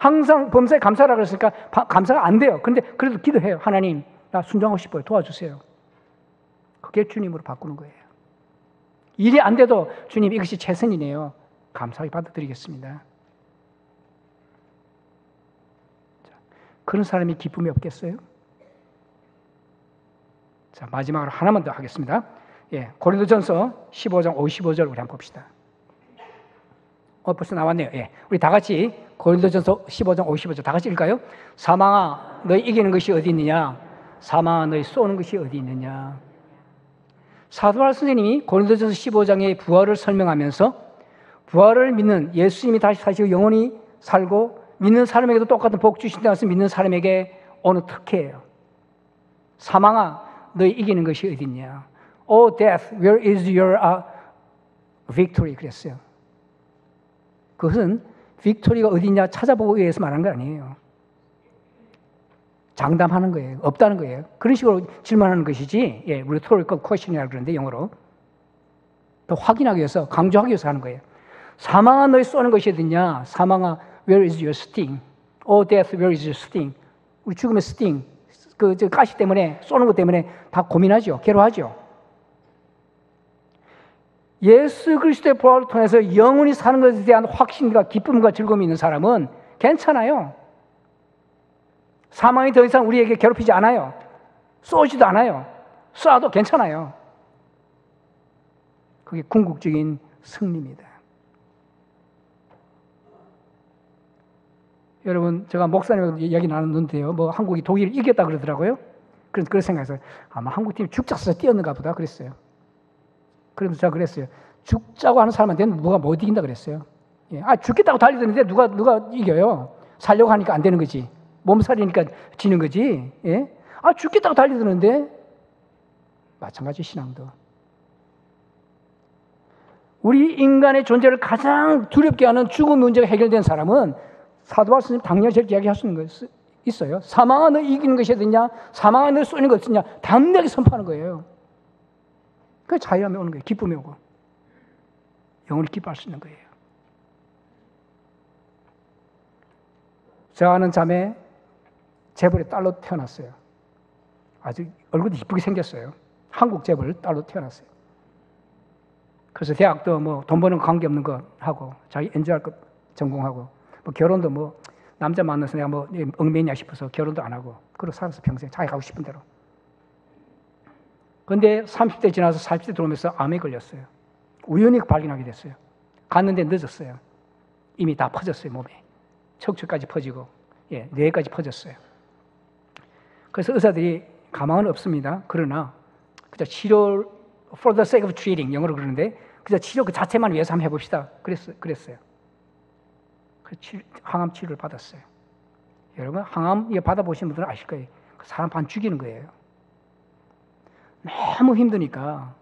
항상 범사에 감사하라 그랬으니까 감사가 안 돼요. 그런데 그래도 기도해요. 하나님, 나 순종하고 싶어요. 도와주세요. 그게 주님으로 바꾸는 거예요. 일이 안 돼도 주님 이것이 최선이네요. 감사하게 받아들이겠습니다. 자, 그런 사람이 기쁨이 없겠어요? 자, 마지막으로 하나만 더 하겠습니다. 예, 고린도전서 15장 55절 우리 한번 봅시다. 벌써 나왔네요. 예, 우리 다 같이 고린도전서 15장 55절 다 같이 읽을까요? 사망아, 너희 이기는 것이 어디 있느냐? 사망아, 너희 쏘는 것이 어디 있느냐? 사도 바울 선생님이 고린도전서 15장의 부활을 설명하면서 부활을 믿는 예수님이 다시 사시고 영원히 살고 믿는 사람에게도 똑같은 복 주신다고 해서 믿는 사람에게 오는 특혜예요. 사망아, 너희 이기는 것이 어디 있냐? O death, where is your victory? 그랬어요. 그것은 빅토리가 어디 있냐 찾아보고 위해서 말하는 거 아니에요. 장담하는 거예요. 없다는 거예요. 그런 식으로 질문하는 것이지, 예, rhetorical question이라고 그러는데 영어로 더 확인하기 위해서, 강조하기 위해서 하는 거예요. 사망아, 너희 쏘는 것이 어딨냐? 사망아, where is your sting? Oh death, where is your sting? 우리 죽음의 sting, 저 가시 때문에, 쏘는 것 때문에 다 고민하죠. 괴로워하죠. 예수 그리스도의 부활을 통해서 영원히 사는 것에 대한 확신과 기쁨과 즐거움이 있는 사람은 괜찮아요. 사망이 더 이상 우리에게 괴롭히지 않아요. 쏘지도 않아요. 쏴도 괜찮아요. 그게 궁극적인 승리입니다. 여러분, 제가 목사님하고 얘기 나눴는데요. 뭐 한국이 독일을 이겼다 그러더라고요. 그런 생각해서 아마 한국팀이 죽자서 뛰었는가 보다 그랬어요. 그래서 제가 그랬어요. 죽자고 하는 사람한테는 누가 못 이긴다 그랬어요. 예. 죽겠다고 달리는데 누가 이겨요? 살려고 하니까 안 되는 거지. 몸살이니까 지는 거지. 예? 죽겠다고 달리는데 마찬가지 신앙도. 우리 인간의 존재를 가장 두렵게 하는 죽음 문제가 해결된 사람은 사도 바울 선생님 당연히 저렇게 이야기할 수 있는 거 있어요. 사망아, 너 이기는 것이 어딨냐? 사망아, 너 쏘는 것 어딨냐? 담대하게 선포하는 거예요. 그 자유함이 오는 거예요. 기쁨이 오고. 영원히 기뻐할 수 있는 거예요. 제가 아는 자매 재벌의 딸로 태어났어요. 아주 얼굴도 이쁘게 생겼어요. 한국 재벌 딸로 태어났어요. 그래서 대학도 뭐 돈 버는 거 관계없는 거 하고 자기 엔조이할 것 전공하고 뭐 결혼도 뭐 남자 만나서 내가 뭐 얽매이냐 싶어서 결혼도 안 하고 그러고 살아서 평생 자기 가고 싶은 대로. 그런데 30대 지나서 40대 들어오면서 암에 걸렸어요. 우연히 발견하게 됐어요. 갔는데 늦었어요. 이미 다 퍼졌어요, 몸에. 척추까지 퍼지고, 예, 뇌까지 퍼졌어요. 그래서 의사들이 가망은 없습니다. 그러나 그저 치료, for the sake of treating, 영어로 그러는데 그저 치료 그 자체만 위해서 한번 해봅시다. 그랬어요. 항암 치료를 받았어요. 여러분, 항암 받아보신 분들은 아실 거예요. 그 사람 반 죽이는 거예요. 너무 힘드니까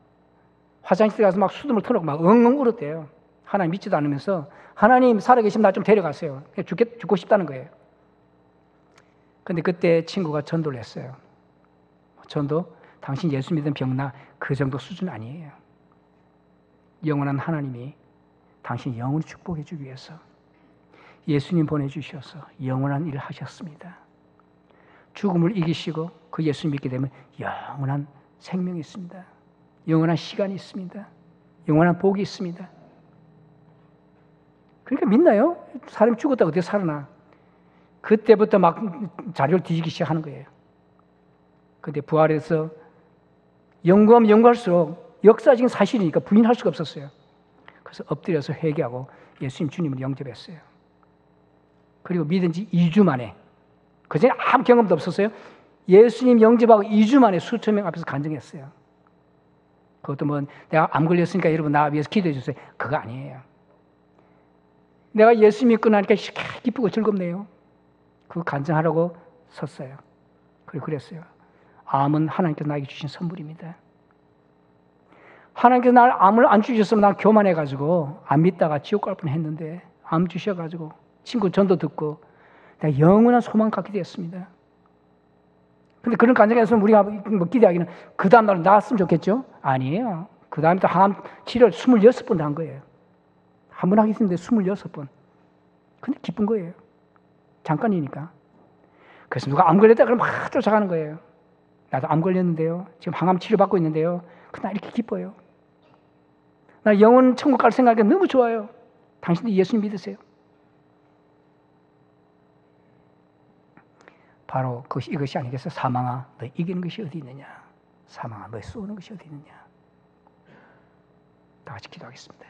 화장실에 가서 막 수돗물 틀어놓고 막 엉엉 울었대요. 하나님 믿지도 않으면서 하나님 살아계시면 나 좀 데려가세요. 죽고 싶다는 거예요. 근데 그때 친구가 전도를 했어요. 전도, 당신 예수 믿는 병나 그 정도 수준 아니에요. 영원한 하나님이 당신 영원히 축복해 주기 위해서 예수님 보내주셔서 영원한 일을 하셨습니다. 죽음을 이기시고 그 예수 믿게 되면 영원한 생명이 있습니다. 영원한 시간이 있습니다. 영원한 복이 있습니다. 그러니까 믿나요? 사람이 죽었다 어떻게 살아나? 그때부터 막 자료를 뒤지기 시작하는 거예요. 근데 부활해서 연구하면 연구할수록 역사적인 사실이니까 부인할 수가 없었어요. 그래서 엎드려서 회개하고 예수님 주님을 영접했어요. 그리고 믿은 지 2주 만에, 그전에 아무 경험도 없었어요. 예수님 영접하고 2주 만에 수천 명 앞에서 간증했어요. 그것도 뭐 내가 암 걸렸으니까 여러분 나 위해서 기도해 주세요. 그거 아니에요. 내가 예수 믿고 나니까 기쁘고 즐겁네요. 그거 간증하라고 섰어요. 그리고 그랬어요. 암은 하나님께서 나에게 주신 선물입니다. 하나님께서 날 암을 안 주셨으면 난 교만해가지고 안 믿다가 지옥 갈 뻔했는데 암 주셔가지고 친구 전도 듣고 내가 영원한 소망 갖게 되었습니다. 근데 그런 간증에서 우리가 뭐 기대하기는 그 다음날 나았으면 좋겠죠? 아니에요. 그 다음에 또 암 치료를 26번 한 거예요. 한 번 하기 힘든데 26번. 근데 기쁜 거예요. 잠깐이니까. 그래서 누가 암 걸렸다 그러면 막 쫓아가는 거예요. 나도 암 걸렸는데요. 지금 항암 치료받고 있는데요. 나 이렇게 기뻐요. 나 영원 천국 갈 생각이 너무 좋아요. 당신도 예수님 믿으세요. 바로 이것이 아니겠어? 사망아, 너 이기는 것이 어디 있느냐? 사망아, 너 쏘는 것이 어디 있느냐? 다 같이 기도하겠습니다.